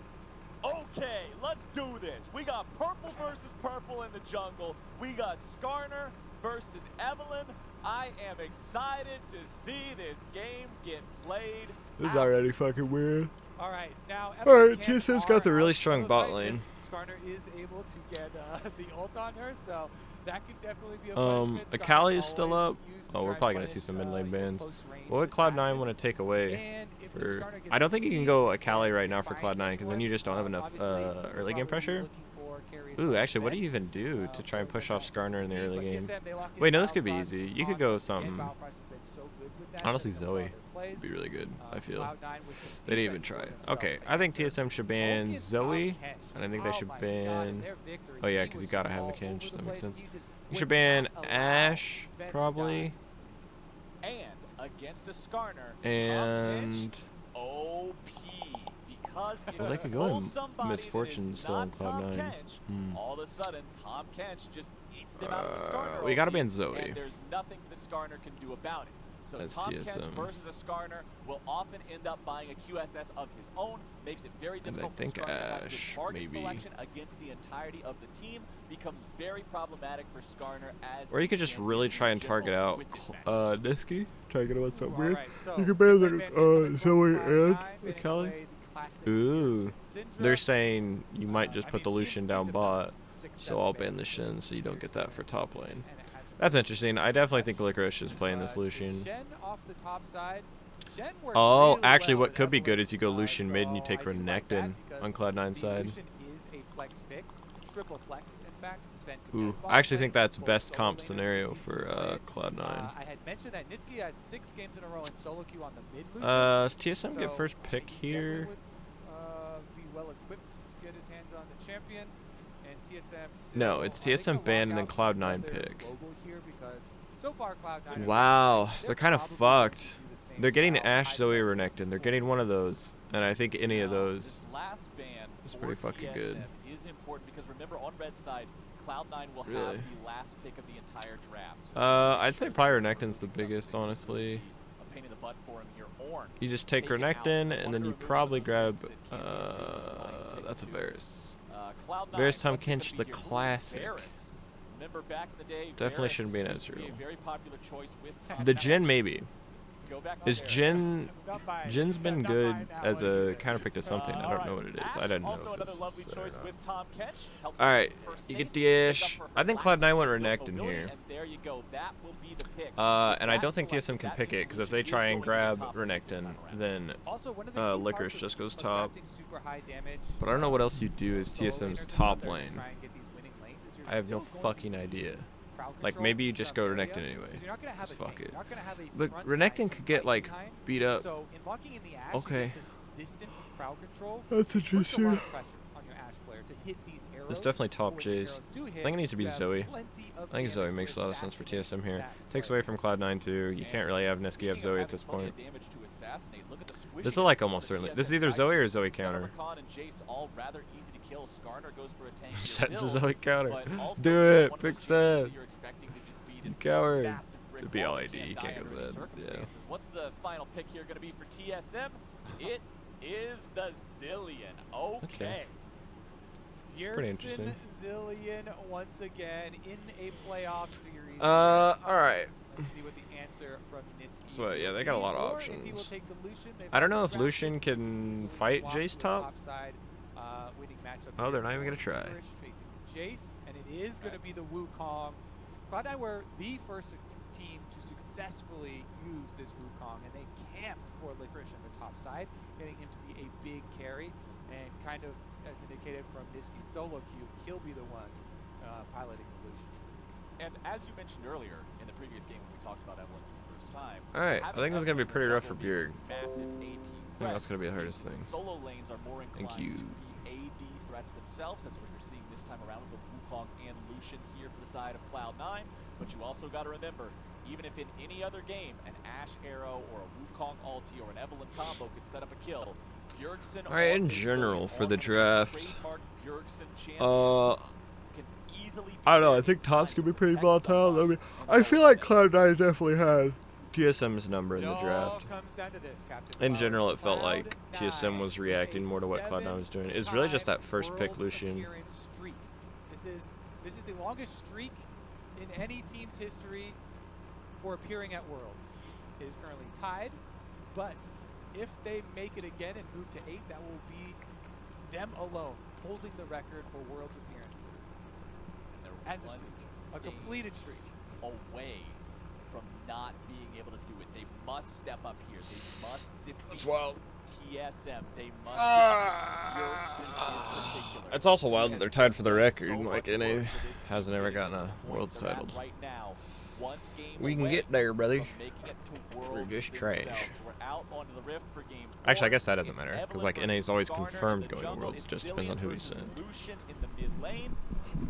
Okay, let's do this. We got purple versus purple in the jungle. We got Skarner versus Evelynn. I am excited to see this game get played. This is already fucking weird. All right, now. Alright, TSM's got the really strong bot lane. Skarner is able to get the ult on her, so that could definitely be a punishment. Akali is still up. Oh, we're probably gonna see some mid lane bans. What would Cloud9 want to take away? I don't think you can go Akali right now for Cloud9 because then you just don't have enough early game pressure. Ooh, actually, what do you even do to try and push off Skarner in the early game? Wait, no, this could be easy. You could go some. Honestly, Zoe would be really good, I feel. They didn't even try. Okay, I think TSM should ban Zoe, and I think they should ban. Oh, yeah, because you gotta have the Kinch. That makes sense. You should ban Ashe, probably. And against a Skarner, And. OP. Because well, they could go in Misfortune still on Cloud9. All of a sudden, Tom Kench just eats them out of the Skarner. We gotta ban ulti, Zoe. And there's nothing that Skarner can do about it. So That's Tom TSM. Kench versus a Skarner will often end up buying a QSS of his own. Makes it very difficult I think for Skarner to have good Ashe, target maybe. selection against the entirety of the team. Becomes very problematic for Skarner as. Or you could just really try and target out Nisqy. Try to get him on something weird. So You could ban the Zoe and Akali. Ooh. They're saying you might just put the Lucian down bot, so I'll ban the Shin so you don't get that for top lane. That's interesting. I definitely think Licorice is playing this Lucian. Oh, actually what could be good is you go Lucian mid and you take Renekton on Cloud9 side. Ooh, I actually think that's best comp scenario for Cloud9. I had mentioned that Nisqy has 6 games in a row in solo queue on the mid Lucian. Does TSM get first pick here? Be well equipped to get his hands on the champion, and TSM still, No, it's TSM ban and then Cloud9 pick. So far, Cloud9 Wow, they're kind of fucked. They're getting Ashe, Zoe, or Renekton. They're getting one of those, and I think any of those is pretty fucking good. Is important because remember on red side, Cloud9 will Really? have the last pick of the entire draft. So I'd say probably Renekton's the biggest, honestly. a pain in the butt for him here. Ornn, You just take taken out, Renekton, so and then you wonder probably if grab, those that can that's a Varus. Cloud9, Varus Tom what's it gonna Kinch, be the here? Ooh, classic. Varus. Remember back in the day, Definitely Varus shouldn't be an used to be Ezreal. a very popular choice with Tom The Kench. Jhin, maybe. Go back to Is Barrett. Jin? Not buying it. Jin's been Not good buying that as one a either. counterpick to something. I don't know what it is. I didn't know Also if another this lovely is choice or not. with Tom Kench. Helps All right, keep her you safe, get the makes ish. up for I think her lack Cloud9 of went field Renekton mobility, here. and there you go. That will be the pick. And I With don't think that TSM can selected, pick that it, because if evolution they is try and going to the grab top pick this Renekton, time around. then Also, one of the key Licorice parts just goes of top. drafting super high damage, But I don't know what else you do as solo TSM's laners and top stuff lane. to try and get these winning lanes is you're I have no still going fucking to need idea. crowd Like, control maybe you in just some go area, Renekton anyway. 'cause you're not gonna have Just a fuck tank. it. You're not gonna have a Look, front Renekton line could get, fight like, behind. beat up. So in locking in the Ashe, Okay. you get this distance crowd control. That's It puts a lot interesting. of pressure on your Ashe player to hit these arrows. It's definitely top but when the Jace. arrows do hit, I think it needs to be you have Zoe. plenty of I think Zoe damage makes to a lot of sense for assassinate TSM here. that Takes player. away from Cloud9 too. You can't really have Niski have Zoe at this point. This is like almost certainly. This is either Zoe or Zoe counter. Sets a Zoe counter. Do it. Pick Seth. You coward. It'd be all AD. You can't go for that. Yeah. What's the final pick here going to be for TSM? It is the Zillion. Okay. Pretty interesting. Zillion once again in a playoff series. Alright. Let's see what the answer from Niski. So, yeah, they got a lot of or if he will options. take the Lucian, they've I don't know already if Lucian drafted, can so fight swap Jace to a top. side, winning matchup Oh, here they're not even for gonna try. Licorice facing Jace, and it is going to be the Wukong. Cloud9 were the first team to successfully use this Wukong, and they camped for Licorice on the top side, getting him to be a big carry, and kind of, as indicated from Niski's solo queue, he'll be the one piloting the Lucian. And as you mentioned earlier in the previous game when we talked about Evelyn for the first time, Alright, I think this is going to be pretty rough for Beard. Bjerg. Massive AP I think threat. that's going to be the hardest thing. Solo lanes are more Thank inclined you. to be AD threats themselves. That's what you're seeing this time around with the Wukong and Lucian here for the side of Cloud9. But you also got to remember, even if in any other game, an Ashe arrow or a Wukong ulti or an Evelyn combo could set up a kill, Bjergsen Alright, in general, for the draft, I don't know, I think top's going to be pretty volatile. I mean, I feel like Cloud9 definitely had TSM's number in the draft. In general, it felt like TSM was reacting more to what Cloud9 was doing. It's really just that first pick, Lucian. This is the longest streak in any team's history for appearing at Worlds. It is currently tied, but if they make it again and move to 8, that will be them alone holding the record for Worlds appearances. As a streak, a completed streak. Away from not being able to do it. They must step up here. They must defeat TSM. They must defeat Bjergsen in particular. It's also wild that they're tied for the record. Like, NA hasn't ever gotten a Worlds title. Right now, one game We can away get there, brother. from making it to We're Worlds just trash. themselves. We're out onto the Rift for game 4. Actually, I guess that doesn't It's matter, because Evelyn like NA's versus always Skarner in confirmed the going to jungle. Worlds. It It's just depends on Zillion who we versus send. Lucian in the mid lane.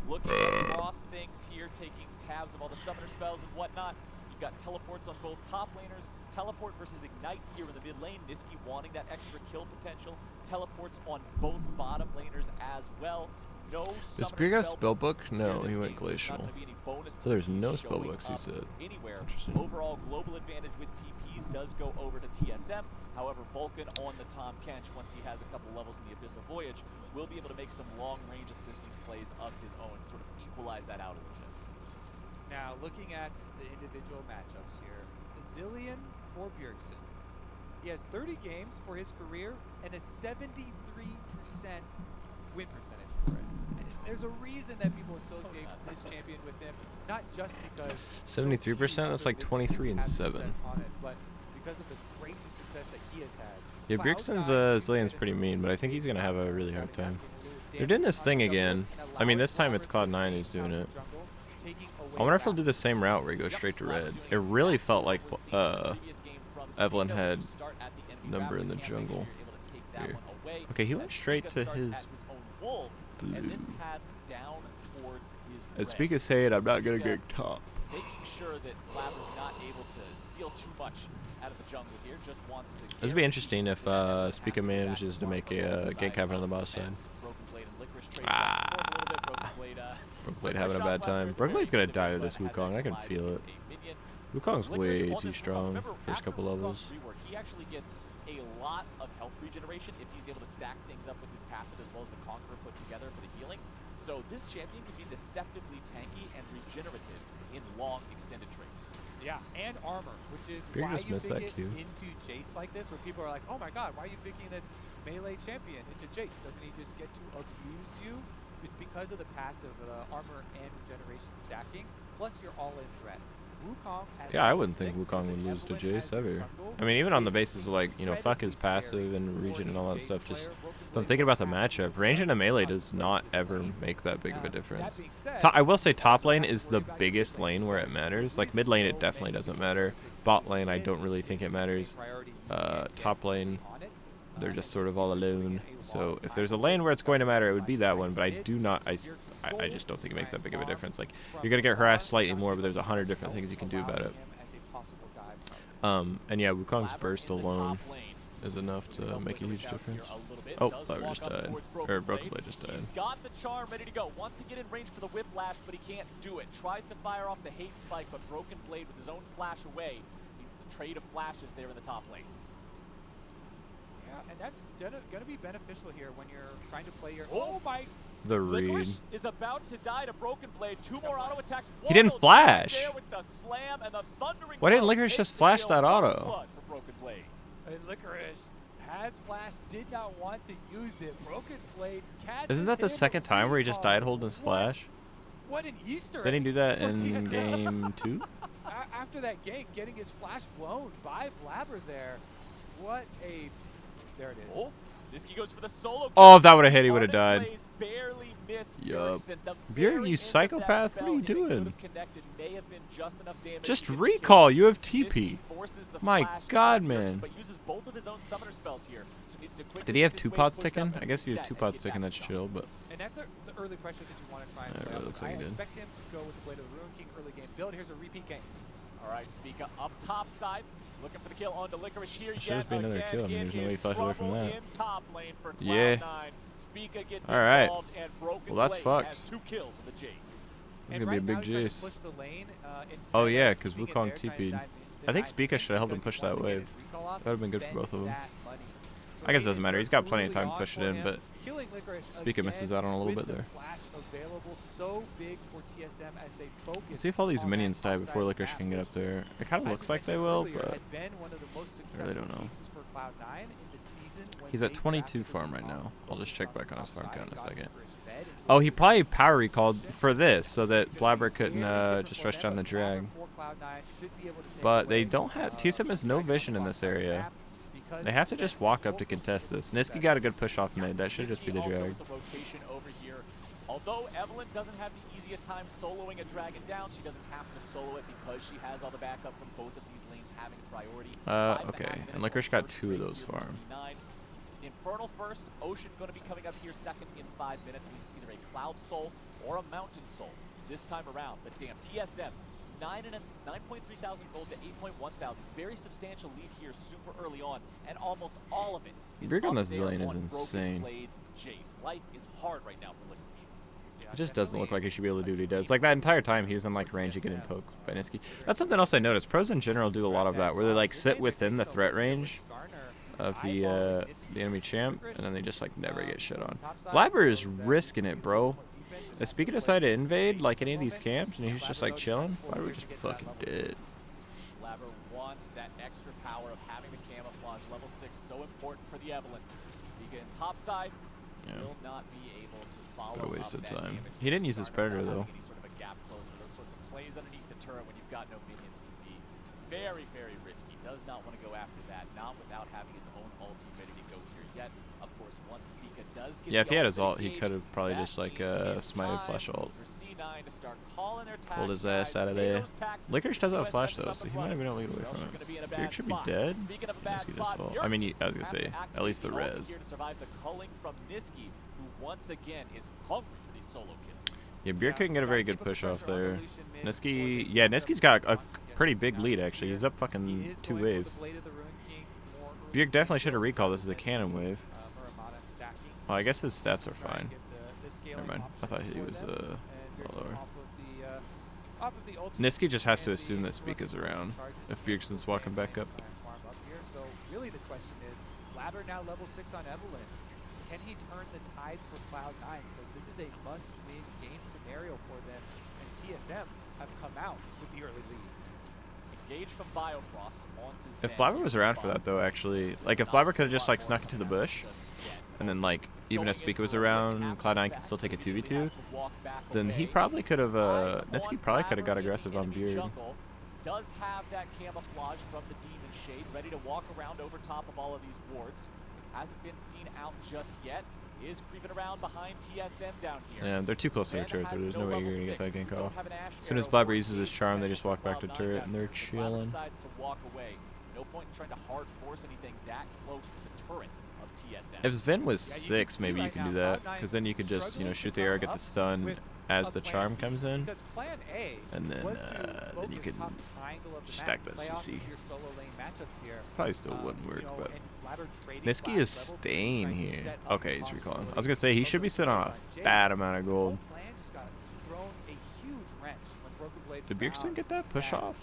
Looking across things here, taking tabs of all the summoner spells and whatnot. You've got teleports on both top laners. Teleport versus Ignite here in the mid lane. Niski wanting that extra kill potential. Teleports on both bottom laners as well. No Does summoner Bjerg have spell spellbook? here No, this he went game. There's not glacial. gonna be any bonus So there's no TPs showing spellbooks, he up said. anywhere. Interesting. Overall global advantage with TPs does go over to TSM. However, Vulcan on the Tom Kench, once he has a couple levels in the Abyssal Voyage, will be able to make some long-range assistance plays of his own, sort of equalize that out a little bit. Now, looking at the individual matchups here, Zillion for Bjergsen. He has 30 games for his career and a 73% win percentage for it. And there's a reason that people associate this champion with him, not just because 73%? That's like 23 and 7. On it, but because of the crazy success that he has had. Yeah, Bjergsen's Zillion's pretty mean, but I think he's going to have a really hard time. They're doing this thing again. I mean, this time it's Cloud9 who's doing it. I wonder if he'll do the same route where he goes straight to red. It really felt like Evelyn had number in the jungle here. Okay, he went straight to his blue. And speak of saying, I'm not going to get top. Making sure that Flabber's not able to steal too much out of the jungle here, just wants to. This would be interesting if Spica manages to make a gank happen on the boss side. Broken Blade having a bad time. Broken Blade's gonna die to this Wukong. I can feel it. Wukong's way too strong first couple levels. He actually gets a lot of health regeneration if he's able to stack things up with his passive as well as the Conqueror put together for the healing. So this champion can be deceptively tanky and regenerative in long extended trades. Yeah, and armor, which is Beer why just you missed pick that it Q. into Jace like this, where people are like, oh my god, why are you picking this melee champion into Jace? Doesn't he just get to abuse you? It's because of the passive armor and regeneration stacking, plus your all-in threat. Wukong at Yeah, I level wouldn't think 6 Wukong with would an lose to Evelynn Jace as your ever. jungle I mean, even on the is basis of like, you know, fuck his incredibly passive scary and for regen and a all that Jace stuff. Just player. Broken if I'm Blade thinking about the will have matchup, to range in a just melee cut does through not this ever lane. make that big of a That difference. being said, I will say you top also lane have to is worry the about your biggest mid lane lane where it first. matters. The Like mid reason lane, so it definitely many doesn't people try to matter. pick Bot Jace lane, I mid don't really is think it the insane matters. priority you can get Top lane, on it. they're And just sort this of all is bringing alone. a So long if time there's a away lane where it's going to discovering matter, it would be flashing that back one. But I mid. do not. So Bjergsen's I goal just don't is think to it makes try that big and of a farm difference. Like from you're gonna get afar harassed slightly without more, but giving there's too 100 much different help, things you can do about allowing it. him as a possible dive target. And yeah, Wukong's Blabber burst in the alone top lane. is enough to Help make a huge Licorice out difference. here a little bit. Oh, Does Blabber walk just up died. towards Or Broken Blade just died. He's got the charm ready to go. Wants to get in range for the whiplash, but he can't do it. Tries to fire off the hate spike, but Broken Blade with his own flash away needs to trade of flashes there in the top lane. Yeah, and that's going to be beneficial here when you're trying to play your... Oh my... The read. Licorice is about to die to Broken Blade. Two more auto attacks. He didn't Waddles flash. There with the slam and the thundering Why didn't blow Licorice takes just the flash kill. that First auto? blood for Broken Blade. And Licorice has flash, did not want to use it. Broken Blade catches Isn't that the him, second time where he just died recall. holding his What? flash? What an Easter Didn't he egg do that for in TSM. game 2? After that gank, getting his flash blown by Blabber there. What a... There it is. Oh, Niski goes for the solo. Oh, if that would have hit, he would have died. Blaze barely missed Yup. Bjergsen. The Bjerg, very you end of that psychopath, what are spell, you if it could doing? have connected, may have been just enough damage Just to get the recall, kill. you have Niski TP. forces the My flash God, on Bjergsen, man. But uses both of his own summoner spells here. So needs to quickly Did he have make his 2 way pods pushed ticking? up I guess if you have and 2 get pods back ticking, to that's shot. chill, but... And that's the early pressure that you want to try and Yeah, it play. really looks like I he did. expect him to go with the Blade of the Ruin King early game build. Here's a repeat game. All right, Spica up top side. Looking for the kill onto Licorice here. That should have been another kill. I mean, there's no way he flashed away from that. In top lane for Cloud9. Yeah. Spica gets All right. involved and Broken Well, that's Blade fucked. has 2 kills with the Jace. It's gonna be a big now he's trying to Jace. push the lane, Oh instead yeah, of because being in Wukong there trying to TP'd. dive I think dive Spica in should have helped him because push he wants that to get wave. his recall off That would've been and good for spend both of them. that money. So I guess it it doesn't matter. is He's got plenty of early time to on push it for in, him. but Killing Licorice Spica again misses out on a little with bit there. the flash available, so big for TSM as they focus. Let's see if all these on minions that die topside before Licorice map, can get which up there. It kind of as looks we like they mentioned will, earlier, but had been one of the most I really successful don't know. cases for Cloud9 in the season when He's they at 22 drafted farm the right now. Wukong I'll just check from back on his farm topside count in a and got second. Licorice fed into Oh, a he really probably good power recalled position. for this so that It's Blabber gonna be couldn't very different just for rush them, down the but drag. Blabber for Cloud9 should be able to take But they away, don't have... TSM has no second vision on in the this bottom side of the area. map because They have to it's just been walk up to both contest this. seconds. Niski got a good push off mid. That should just be the Niski also drag. with the rotation over here. Although Evelynn doesn't have the easiest time soloing a dragon down, she doesn't have to solo it because she has all the backup from both of these lanes having priority. Okay. And Licorice got 2 of those farm. Infernal first, Ocean going to be coming up here second in 5 minutes. Means either a Cloud Soul or a Mountain Soul this time around. But damn, TSM 9.3 thousand gold to 8.1 thousand. Very substantial lead here super early on, and almost all of it is Beard on up this there lane is on Broken insane. Blade's Jace. Life is hard right now for Licorice. It just doesn't look like he should be able to do what he does. Like that entire time he was in like range of getting poked by Niski. That's something else I noticed. Pros in general do a lot of that, where they like sit within the threat range of the enemy champ, and then they just like never get shit on. Blabber is risking it, bro. If Spica decided to invade like any of these camps, and he's just like chilling, Blabber just fucking dead. Blabber wants that extra power of having the camouflage. Level 6 so important for the Evelynn. Spica in top side will not be able to follow What a waste up of that time. damage. He didn't use his Starter predator not though. having any sort of a gap closure. Those sorts of plays underneath the turret when you've got no minion to be very, very risky. Does not want to go after that, not without having his own ulti ready to go here yet. Of course, once Spica does get Yeah, if the he had his ult, ultimate he engaged, could have probably that just like means it's smited time flash ult. for C9 to start calling their Pulled his tax ass out of guys, pay there. those taxes. Licorice doesn't have TSM's flash up though, and so he might running. have been able to get away Or else from you're it. gonna be in a Beard bad should be spot. dead. Speaking of a bad Niski just spot, fall. Bjergsen I mean, I was gonna has to say, activate at least the ult res. here to survive the culling from Niski, who once again is hungry for these solo kills. Yeah, Beard couldn't get a very good push off there. Niski, yeah, Niski's got a pretty big lead actually. He's up fucking 2 waves. Beard definitely should have recalled this as a cannon wave. Well, I guess his stats are fine. Never mind. I thought he was lower. Niski just has to assume that Spica's around if Bjergsen's walking back up. So really the question is, Blabber now level 6 on Evelynn. Can he turn the tides for Cloud9? Because this is a must-win game scenario for them, and TSM have come out with the early lead. Engage from Biofrost onto Sven. If Blabber was around for that though, actually, like if Blabber could have just like snuck into the bush, and then like even if Spica was around, Cloud9 could still take a 2v2, then he probably could have, Niski probably could have got aggressive on Beard. Does have that camouflage from the Demon Shade, ready to walk around over top of all of these wards. Hasn't been seen out just yet. Is creeping around behind TSM down here. Yeah, they're too close to the turret, so there's no way you're gonna get that gank off. As soon as Blabber uses his charm, they just walk back to the turret and they're chilling. Decides to walk away. No point in trying to hard force anything that close to the turret of TSM. If Sven was 6, maybe you can do that, because then you could just, you know, shoot the arrow, get the stun as the charm comes in, and then you could just stack that CC. Probably still wouldn't work, but Niski is staying here. Okay, he's recalling. I was gonna say he should be sitting on a bad amount of gold. Did Bjergsen get that push off?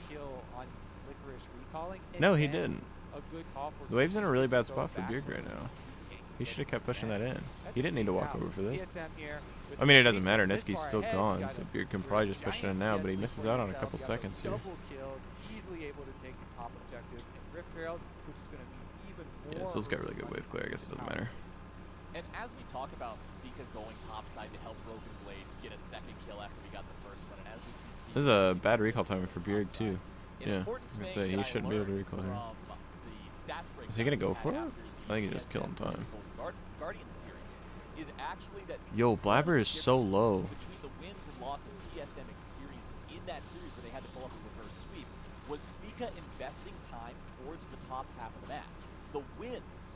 No, he didn't. The wave's in a really bad spot for Bjerg right now. He should have kept pushing that in. He didn't need to walk over for this. I mean, it doesn't matter. Niski's still gone, so Bjerg can probably just push it in now, but he misses out on a couple seconds here. Yeah, Sill's got really good wave clear. I guess it doesn't matter. And as we talk about Spica going topside to help Broken Blade get a second kill after we got the first one, and as we see Spica, this is a bad recall timing for Bjerg too. Yeah, I was gonna say he shouldn't be able to recall here. Is he gonna go for it? I think he just killed him time. Guardian series is actually that. Yo, Blabber is so low. Between the wins and losses TSM experienced in that series where they had to pull up a reverse sweep, was Spica investing time towards the top half of the map. The wins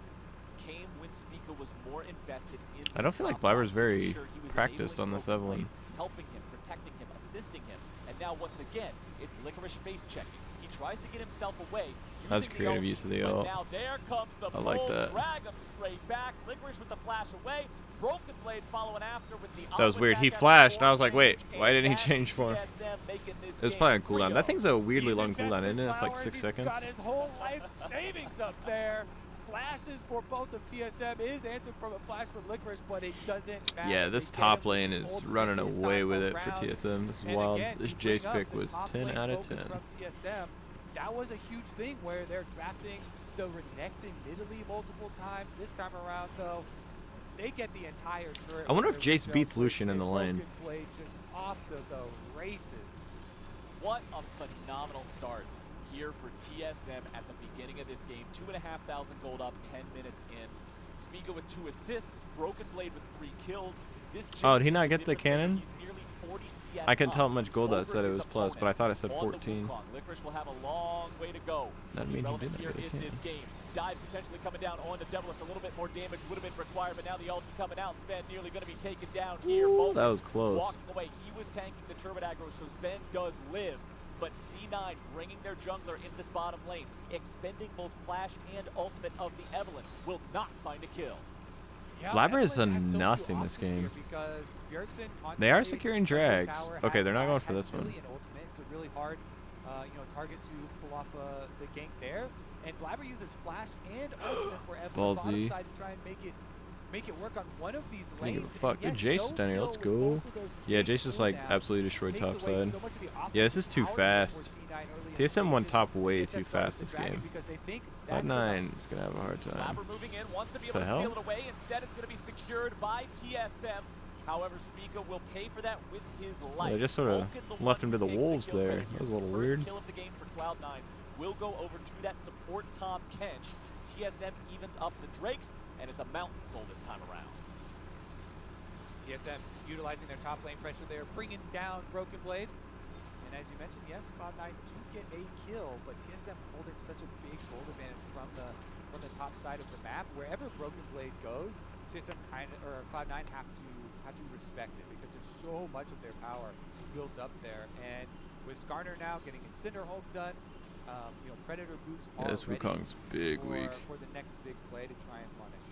came when Spica was more invested in. I don't feel like Blabber's very practiced on this Evelyn. Helping him, protecting him, assisting him, and now once again, it's Licorice face checking. He tries to get himself away. That's creative use of the ult. Now there comes the I like that. drag him straight back. Licorice with the flash away. Broken Blade following after with the. That was weird. He flashed, and I was like, wait, why didn't he change for him? It was probably on cooldown. That thing's a weirdly long cooldown, isn't it? It's like 6 seconds. Got his whole life savings up there. Flashes for both of TSM is answered from a flash from Licorice, but it doesn't matter. Yeah, this top lane is running away with it for TSM. This is wild. This Jace pick was 10 out of 10. That was a huge thing where they're drafting the Renekton Italy multiple times. This time around, though, they get the entire turret. I wonder if Jace beats Lucian in the lane. Just off to the races. What a phenomenal start here for TSM at the beginning of this game. 2,500 gold up, 10 minutes in. Spiga with 2 assists, Broken Blade with 3 kills. Oh, did he not get the cannon? I couldn't tell how much gold that said it was plus, but I thought it said 14. Licorice will have a long way to go. That means he didn't get a cannon. Dive potentially coming down on the Devilish. A little bit more damage would have been required, but now the ulti coming out. Sven nearly going to be taken down here. Ooh, that was close. Walking away. He was tanking the turret aggro, so Sven does live. But C9 bringing their jungler in this bottom lane, expending both flash and ultimate of the Evelyn, will not find a kill. Yeah, Blabber is a nothing this game. They are securing drags. Okay, they're not going for this one. It's a really hard, target to pull off the gank there. And Blabber uses flash and ultimate for Evelyn bottom side to try and make it work on one of these lanes. Fuck, good Jace is down here. Let's go. Yeah, Jace is like absolutely destroyed top side. Yeah, this is too fast. TSM won top way too fast this game. Cloud9 is gonna have a hard time. What the hell? Instead, it's gonna be secured by TSM. However, Spica will pay for that with his life. Yeah, they just sort of left him to the wolves there. That was a little weird. Kill of the game for Cloud9 will go over to that support Tom Kench. TSM evens up the Drakes, and it's a Mountain Soul this time around. TSM utilizing their top lane pressure there, bringing down Broken Blade. And as you mentioned, yes, Cloud9 do get a kill, but TSM holding such a big gold advantage from the top side of the map. Wherever Broken Blade goes, TSM Cloud9 have to respect it because there's so much of their power built up there. And with Skarner now getting his Cinderhulk done, Predator boots are this Wukong's big weak for the next big play to try and punish.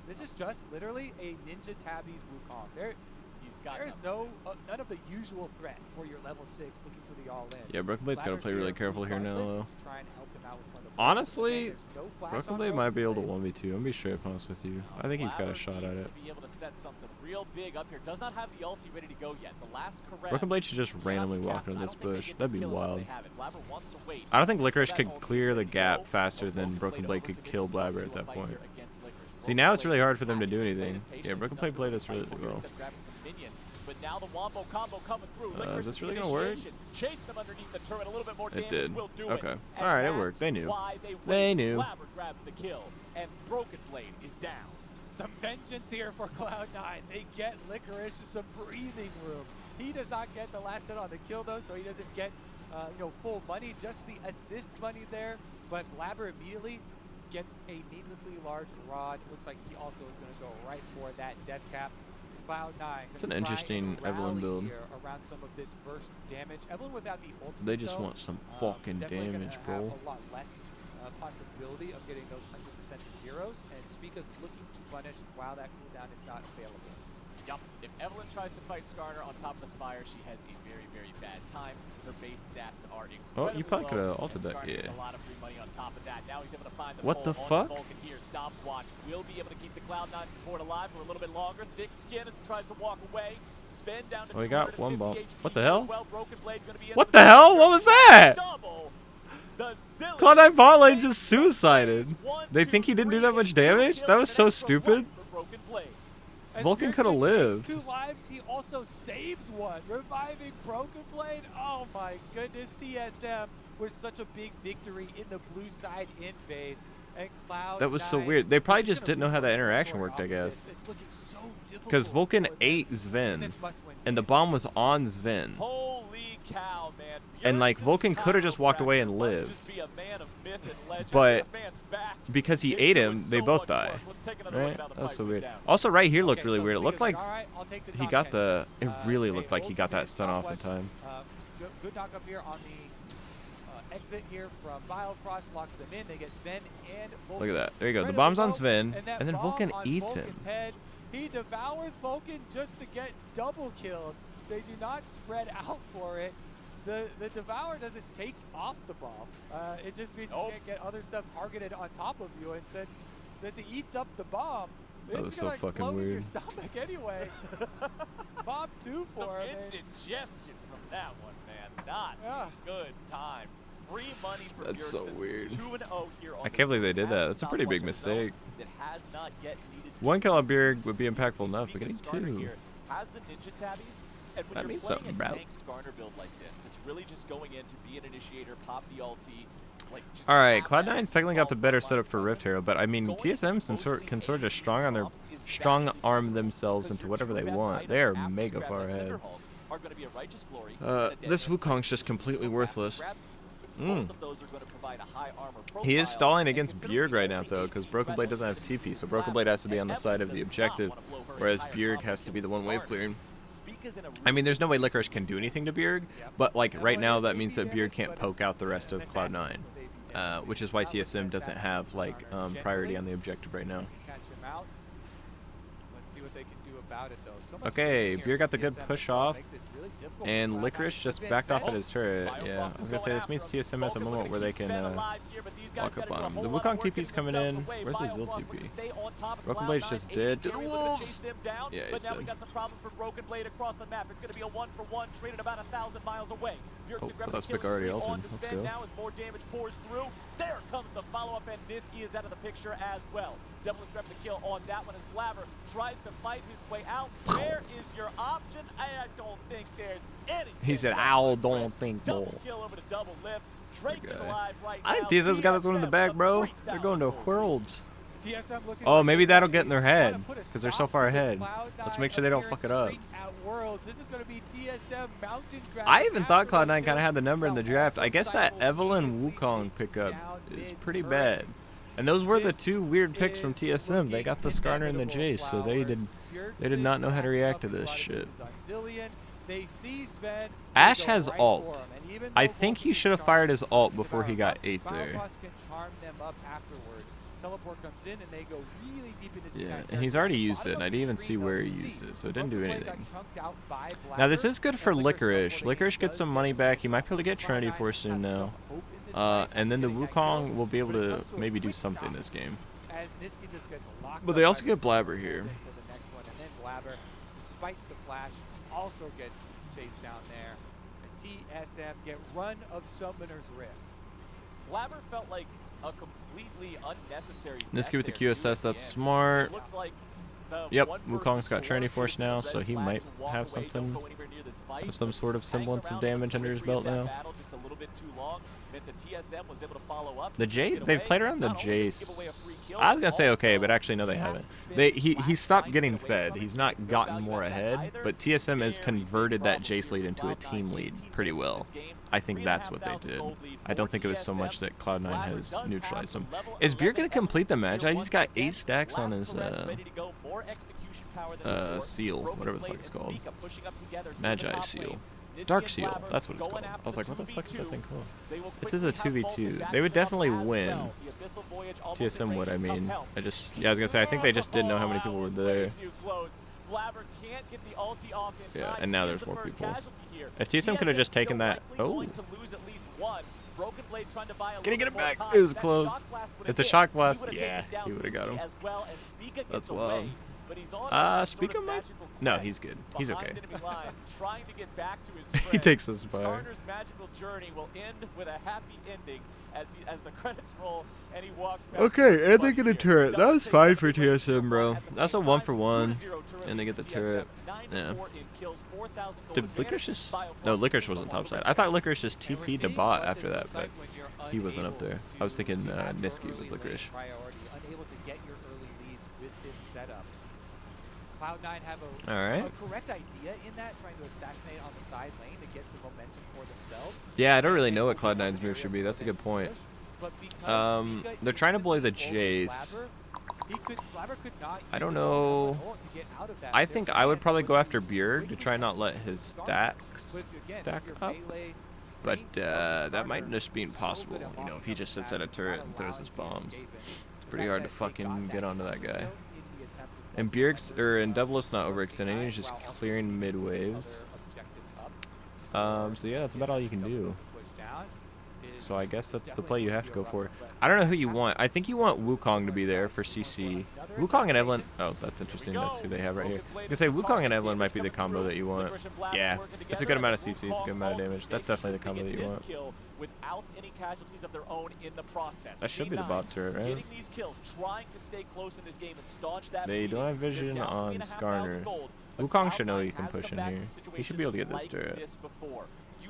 This is just literally a Ninja Tabby's Wukong. He's got There's none of the usual threat for your level 6 looking for the all-in. Yeah, Broken Blade's got to play really careful here now, though. To try and help him out with one of the Honestly, no flash Broken on Blade might be able to 1v2. I'm gonna be straight up honest with you. I think he's got a shot at it. To be able to set something real big up here. Does not have the ulti ready to go yet. The last caress. Broken Blade should just randomly walk into this bush. That'd be wild. Blabber wants to wait. I don't think Licorice could clear the gap faster than Broken Blade could kill Blabber at that point. See, now it's really hard for them to do anything. Yeah, Broken Blade played this really well. But now the wombo combo coming through. Is this really gonna work? Chase them underneath the turret. A little bit more damage It did. will do Okay. it. All right, it worked. They knew. They knew. Blabber grabs the kill, and Broken Blade is down. Some vengeance here for Cloud9. They get Licorice some breathing room. He does not get the last hit on the kill though, so he doesn't get full money, just the assist money there. But Blabber immediately gets a needlessly large rod. Looks like he also is going to go right for that death cap. Cloud9. It's an interesting Evelyn build. Around some of this burst damage. Evelyn without the ultimate, They just want some fucking damage, bro. Have a lot less possibility of getting those 100% zeros, and Spica's looking to punish while that cooldown is not available. Yup. If Evelyn tries to fight Skarner on top of the Spire, she has a very, very bad time. Her base stats are incredibly Oh, you probably could have low, altered and that. Skarner Yeah. gets a lot of free money on top of that. Now he's able to find the What the pull fuck? on Vulcan here. Stopwatch will be able to keep the Cloud9 support alive for a little bit longer. Thick skin as he tries to walk away. Spin down to Oh, he got one 250 bump. HP What the hell? as well. Broken Blade gonna be in What some the hell? danger. What was that? Double the zillion. Cloud9 bot lane just suicided. They think he didn't do that much damage? That was so stupid. Broken Blade. As Vulcan could have Pearson lived. takes 2 lives, he also saves 1, reviving Broken Blade. Oh my goodness, TSM was such a big victory in the blue side invade. And Cloud9, That was so weird. They probably just didn't know how that interaction worked, I guess. It's looking so difficult Because Vulcan for them ate in Sven, this must-win and the game. bomb was on Sven. Holy cow, man. And, like, Bjergsen's Vulcan coulda just walked away and chiropractor must lived. just be a man of myth and legend. But This man's back. because he He's ate doing him, they so both much die. work. Let's take another look Right? at how the That was fight so went weird. down. Also, right here looked Okay, really so weird. It looked like Spica's all right, I'll take the he top got 10. the. It really Hey, looked like he got that stun off in Stopwatch, time. Good knock up here on the exit here from Biofrost, locks them in. They get Sven and Vulcan. Look at that. There you go. The Incredible bomb's on low, Sven, that and then bomb Vulcan on eats him. Vulcan's head. He devours Vulcan just to get double killed. They do not spread out for it. The Devour doesn't take off the bomb. It just means you can't get other stuff targeted on top of you. And since he eats up the bomb, That was it's so gonna fucking explode in your weird. stomach anyway. Bomb's due Some for him. and- indigestion from that one, man. Not Yeah. a good time. Free money for That's so Bjergsen. weird. 2-0 here on I the can't believe they season. did that. Has That's a pretty big Stopwatch himself mistake. that has not yet needed to One kill on Bjerg would be See, impactful enough, but Spica's getting starter 2. here has the ninja tabbies, and when That you're means playing something, a bro. tank Skarner build like this, that's really just going in to be an initiator, pop the ulti, like just Alright, have that Cloud9's technically got the better ball setup for Rift presence. Herald, but I mean, Going TSM against can sort mostly of just strong arm themselves into whatever they want. They are mega far ahead. This Wukong's just completely worthless. He is stalling against Bjerg right now, though, because Broken Blade doesn't have TP, so Broken Blade has to be on the side of the objective, whereas Bjerg has to be the one wave clearing. I mean, there's no way Licorice can do anything to Bjerg, but like right now that means that Bjerg can't poke out the rest of Cloud9, which is why TSM doesn't have like priority on the objective right now. Okay, Bjerg got the good push off, and Licorice just backed off at his turret. Yeah, I was gonna say this means TSM has a moment where they can walk up on him. The Wukong TP's coming in. Where's his Zil TP? Broken Blade's just dead. To the wolves! Yeah, he's But now we dead. got some problems for Broken Blade across the map. It's going to be a 1-for-1, traded about 1,000 miles away. Oh, that's Spic already ulted. Let's go. Now as more damage pours through. There comes the follow-up, and Niski is out of the picture as well. Devlin grabbed the kill on that one as Blabber tries to fight his way out. Where is your option? I don't think there's any. He said, "Ow, don't think Double more." kill over to double lift. Drake is Okay. alive right I now. think TSM's got this one in the bag, bro. TSM, They're going to 3,000 Worlds. TSM looking Oh, like maybe they're that'll gonna get in their try to head, put a because they're so stop far to the ahead. Cloud9 Let's make sure they don't appearance fuck it up. straight at Worlds. This is going to be TSM Mountain Dragon. I even thought after Cloud9 the kind of kill. had the number in the Now draft. I also guess that Evelyn simultaneously Wukong pickup down is mid pretty turret. bad. And those were the This two weird picks from is TSM. They got the looking Skarner and the inevitable, Jace, so they Flowers. did not know how to Bjergsen react to stacking this up his shit. body on Zillion. They see Sven, Ash they go has right ult. for him, and even I though think he Vulcan should have can fired charm his ult the before he Devour got up, 8 there. Biofrost can charm them up afterwards. teleport comes in and they go really deep into this. Yeah, and he's already used it, and I didn't even see where he used it, so it didn't do Broken Blade got anything. chunked out by Now this Blabber, is good and for Licorice Licorice. Licorice gets does some get money back. He might be able so to get Trinity Cloud9 Force soon has some now. hope in this fight And then the after getting that kill, Wukong will be able but it to comes to a maybe do quick something stop this game. as Niski just gets locked But up they by also this get Blabber Hold here. in for the next one, and then Blabber, despite the flash, also gets chased down there. And TSM get run of Summoner's Rift. Blabber felt like a completely unnecessary Niski with the death there, too, QSS, at the that's end. smart. It looked like the Yep, one Wukong's got versus Trinity four Force should be now, the so red he flag might to walk have away, don't something, go anywhere near this fight, have some but sort of hanging semblance of around damage the under his periphery of belt that now. battle just a little bit too long meant the TSM was able to follow up. The get they've away. played around the Not only did he give Jace. away a free kill, I was gonna say okay, but also actually no, they he haven't. has to spin He last stopped time to getting get away fed. from it. He's There's not no gotten value more at that ahead, either. but TSM has Very converted big that problems Jace here lead for into a Cloud9. team lead 18 pretty wins in well. this game, I think that's what they 3,500 did. gold lead I for don't think it was so TSM. much that Cloud9 Blabber has does have neutralized them. level Is Beer 11 gonna complete the tier Magi? He's once got again. 8 stacks on Last his Perez ready to go. More execution power than before. seal, Broken whatever the Blade fuck it's and called. Spica pushing up together through the Magi top seal. lane. Niski Dark and seal, Blabber that's what it's going called. I after was like, what the 2v2. fuck is that thing called? They will This is a quickly have 2v2. Vulcan They would backing them definitely up as win. well. The Abyssal Voyage almost in TSM would, range I to come mean. help. I was gonna say, I think they just didn't know how many people were there. Blabber can't get the ulti off in Yeah, time. and now He is there's the more first people. casualty here. If TSM could have just taken that. still Oh. going to lose at least one. Broken Blade trying to buy a Can he little get bit it more back? time. It was That close. shock blast would If have the hit. shock He blast, would have yeah, taken down he would have got Niski him. as well, and Spica gets That's away. wild. But he's on some sort Spica of might? magical No, quest he's good. He's behind okay. enemy lines, trying to get back to his He friends. takes the Spire. Skarner's magical journey will end with a happy ending as the credits roll and he walks back. Okay, and they get a turret. That was fine for TSM, bro. That's a 1-for-1, and they get the turret. Yeah. Did Licorice just... No, Licorice wasn't topside. I thought Licorice just TP'd to bot after that, but he wasn't up there. I was thinking Niski was Licorice. Unable to get your early leads with this setup. Cloud9 have a correct idea in that, trying to assassinate on the side lane to get some momentum for themselves. Yeah, I don't really know what Cloud9's move should be. That's a good point. They're trying to bully the Jace. I don't know. I think I would probably go after Bjerg to try and not let his stacks stack up. But that might just be impossible. You know, if he just sits at a turret and throws his bombs. It's pretty hard to fucking get onto that guy. And Bjerg's, and Devil's not overextending, he's just clearing mid waves. So yeah, that's about all you can do. So I guess that's the play you have to go for. I don't know who you want. I think you want Wukong to be there for CC. Wukong and Evelyn. Oh, that's interesting. That's who they have right here. I was gonna say Wukong and Evelyn might be the combo that you want. Yeah, it's a good amount of CC. It's a good amount of damage. That's definitely the combo that you want. Without any casualties of their own in the process. That should be the bot turret, right? Getting these kills, trying to stay close in this game and staunch that They don't have vision on Skarner. Wukong should know he can push in here. He should be able to get this turret.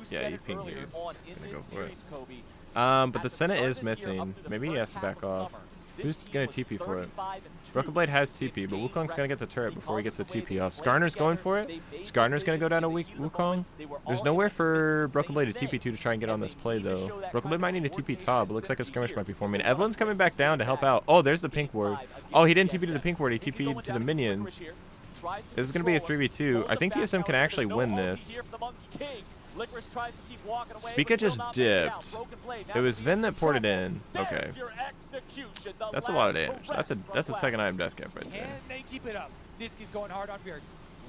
Yeah, he pinged here. He's gonna go for it. But the Senate is missing. Maybe he has to back off. Who's gonna TP for it? Broken Blade has TP, but Wukong's gonna get the turret before he gets the TP off. Skarner's going for it. Skarner's gonna go down to Wukong. There's nowhere for Broken Blade to TP to try and get on this play, though. Broken Blade might need a TP top. It looks like a skirmish might be forming. Evelyn's coming back down to help out. Oh, there's the pink ward. Oh, he didn't TP to the pink ward. He TP'd to the minions. This is gonna be a 3v2. I think TSM can actually win this. Spica just dipped. It was Vin that poured it in. Okay. That's a lot of damage. That's a second item death cap right there. Can they keep it up? Niski's going hard on Bjerg.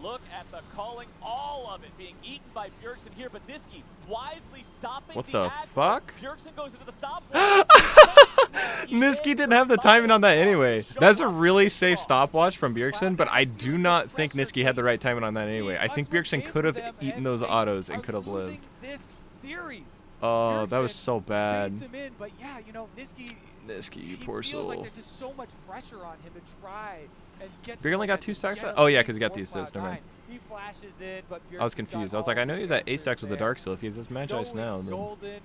Look at the calling, all of it being eaten by Bjergsen here, but Niski wisely stopping What the fuck? Bjergsen goes into the stop. Niski didn't have the timing on that anyway. That's a really safe stopwatch from Bjergsen, but I do not think Niski had the right timing on that anyway. I think Bjergsen could have eaten those autos and could have lived. Oh, that was so bad. Niski, you poor soul. There's just so much pressure on him to try and get. Bjerg only got 2 stacks? Oh yeah, because he got the assist. Never mind. He flashes in, but I was confused. I was like, I know he's at 8 stacks with the Dark Seal. If he has this Magi's now, then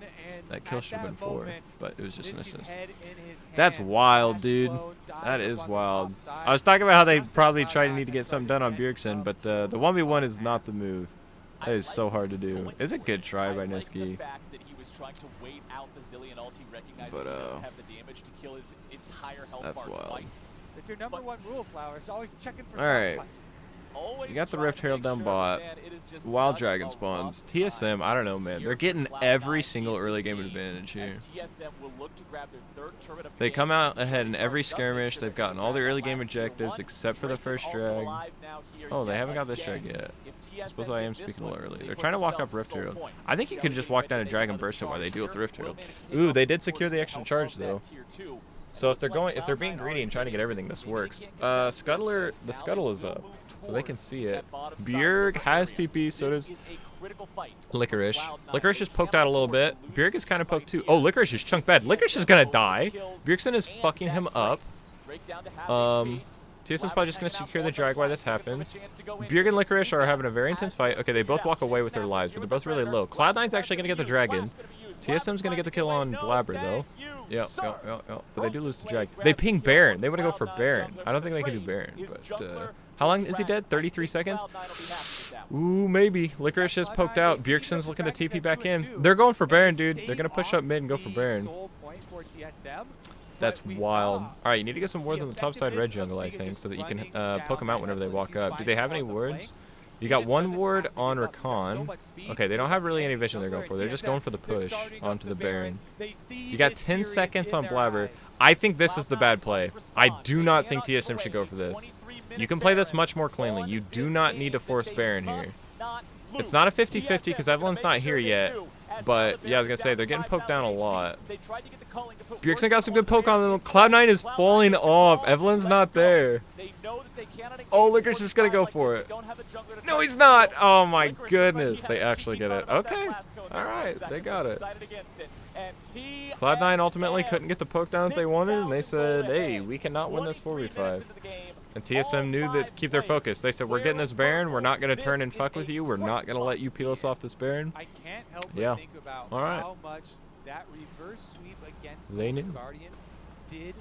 that kill should have been 4. But it was just an assist. That's wild, dude. That is wild. I was talking about how they probably try to need to get something done on Bjergsen, but the 1v1 is not the move. That is so hard to do. It's a good try by Niski. But that's wild. It's your number one rule, Flowers. Always checking for All right. stopwatches. You got the Rift Herald down bot. Wild Dragon spawns. TSM, I don't know, man. They're getting every single early game advantage here. They come out ahead in every skirmish. They've gotten all the early game objectives except for the first drag. Oh, they haven't got this drag yet. I suppose I am speaking a little early. They're trying to walk up Rift Herald. I think you could just walk down a Dragon Burst it while they deal with Rift Herald. Ooh, they did secure the extra charge though. So if they're being greedy and trying to get everything, this works. Scuttler, the scuttle is up, so they can see it. Bjerg has TP, so does Licorice. Licorice is poked out a little bit. Bjerg is kind of poked too. Oh, Licorice is chunked bad. Licorice is gonna die. Bjergson is fucking him up. TSM's probably just gonna secure the drag while this happens. Bjerg and Licorice are having a very intense fight. Okay, they both walk away with their lives, but they're both really low. Cloud9's actually gonna get the dragon. TSM's gonna get the kill on Blabber though. Yep. But they do lose the drag. They ping Baron. They want to go for Baron. I don't think they can do Baron, but how long is he dead? 33 seconds? Ooh, maybe. Licorice is poked out. Bjergson's looking to TP back in. They're going for Baron, dude. They're gonna push up mid and go for Baron. That's wild. All right, you need to get some wards on the top side red jungle, I think, so that you can poke them out whenever they walk up. Do they have any wards? You got one ward on Rakan. Okay, they don't have really any vision they're going for. They're just going for the push onto the Baron. You got 10 seconds on Blabber. I think this is the bad play. I do not think TSM should go for this. You can play this much more cleanly. You do not need to force Baron here. It's not a 50-50 because Evelyn's not here yet. But, yeah, I was going to say, they're getting poked down a lot. Bjergson got some good poke on them. Cloud9 is falling off. Evelyn's not there. Oh, Licorice is going to go for it. No, he's not. Oh, my goodness. They actually get it. Okay. All right. They got it. Cloud9 ultimately couldn't get the poke down that they wanted, and they said, hey, we cannot win this 4v5. And TSM knew that keep their focus. They said, we're getting this Baron. We're not going to turn and fuck with you. We're not going to let you peel us off this Baron. Yeah. All right. That reverse sweep against they knew. Guardians did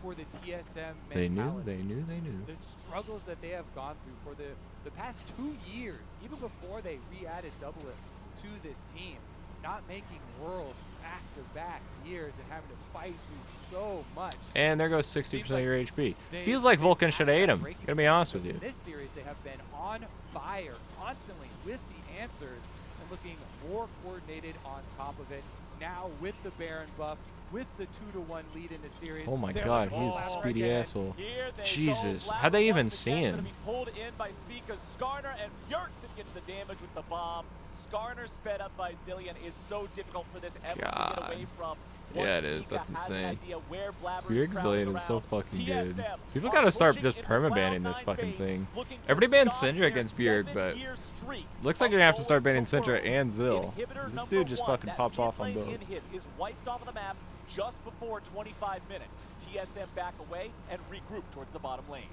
for the TSM They mentality. knew. The struggles that they have gone through for the past 2 years, even before they re-added Doublet to this team, not making worlds back-to-back years and having to fight through so much. And there goes 60% of your HP. Feels like Vulcan should have ate him. Gonna be honest with you. In this series, they have been on fire constantly with the answers and looking more coordinated on top of it. Now with the Baron buff, with the 2-1 lead in the series. Oh my God, he's a speedy asshole. Jesus, how'd they even see him? Pulled in by Spica, Skarner, and Bjergson gets the damage with the bomb. Skarner sped up by Zillion is so difficult for this ever to get away from. Yeah, it is. That's insane. Bjerg Zillion is so fucking good. People gotta start just permabanning this fucking thing. Everybody banned Syndra against Bjerg, but looks like you're gonna have to start banning Syndra and Zill. This dude just fucking pops off on both. Is wiped off of the map just before 25 minutes. TSM back away and regroup towards the bottom lane.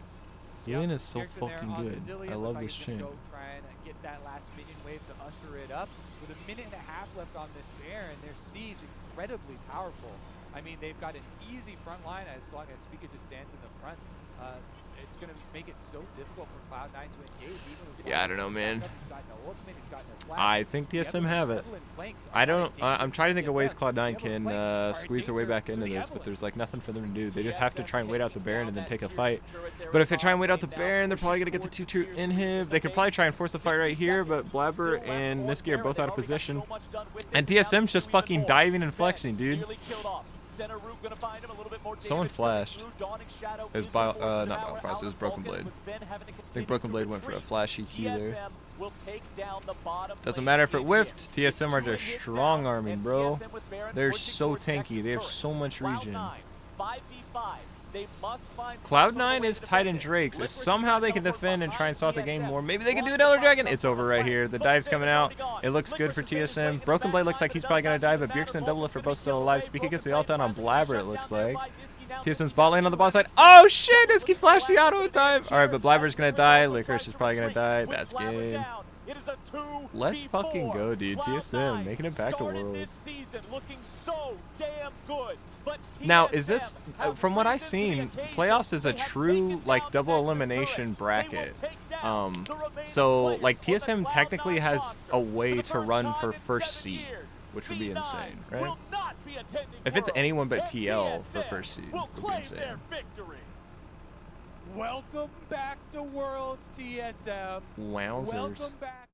Zillion is so fucking good. I love this champ. Try and get that last minion wave to usher it up. With a minute and a half left on this Baron, their siege incredibly powerful. I mean, they've got an easy front line as long as Spica just stands in the front. It's going to make it so difficult for Cloud9 to engage. Yeah, I don't know, man. I think TSM have it. I don't. I'm trying to think of ways Cloud9 can squeeze their way back into this, but there's like nothing for them to do. They just have to try and wait out the Baron and then take a fight. But if they try and wait out the Baron, they're probably gonna get the 2-2 inhib. They could probably try and force a fight right here, but Blabber and Niski are both out of position, and TSM's just fucking diving and flexing, dude. Someone flashed. It was not Biofrost, it was Broken Blade. I think Broken Blade went for a flashy key there. Doesn't matter if it whiffed, TSM are just strong arming, bro. They're so tanky, they have so much regen. Cloud9 is Titan Drakes. If somehow they can defend and try and start the game more, maybe they can do an Elder Dragon. It's over right here. The dive's coming out. It looks good for TSM. Broken Blade looks like he's probably going to die, but Bjergson and Doublet are both still alive. Spica gets the ult down on Blabber, it looks like. TSM's bot lane on the bot side. Oh shit! Niski flashed the auto in time. Alright, but Blabber's going to die. Licorice is probably going to die. That's game. Let's fucking go, dude. TSM making it back to Worlds. Now, is this, from what I've seen, playoffs is a true, like, double elimination bracket. So, like, TSM technically has a way to run for first seed, which would be insane, right? If it's anyone but TL for first seed, would be insane. Welcome back to Worlds, TSM. Wowzers. Welcome back.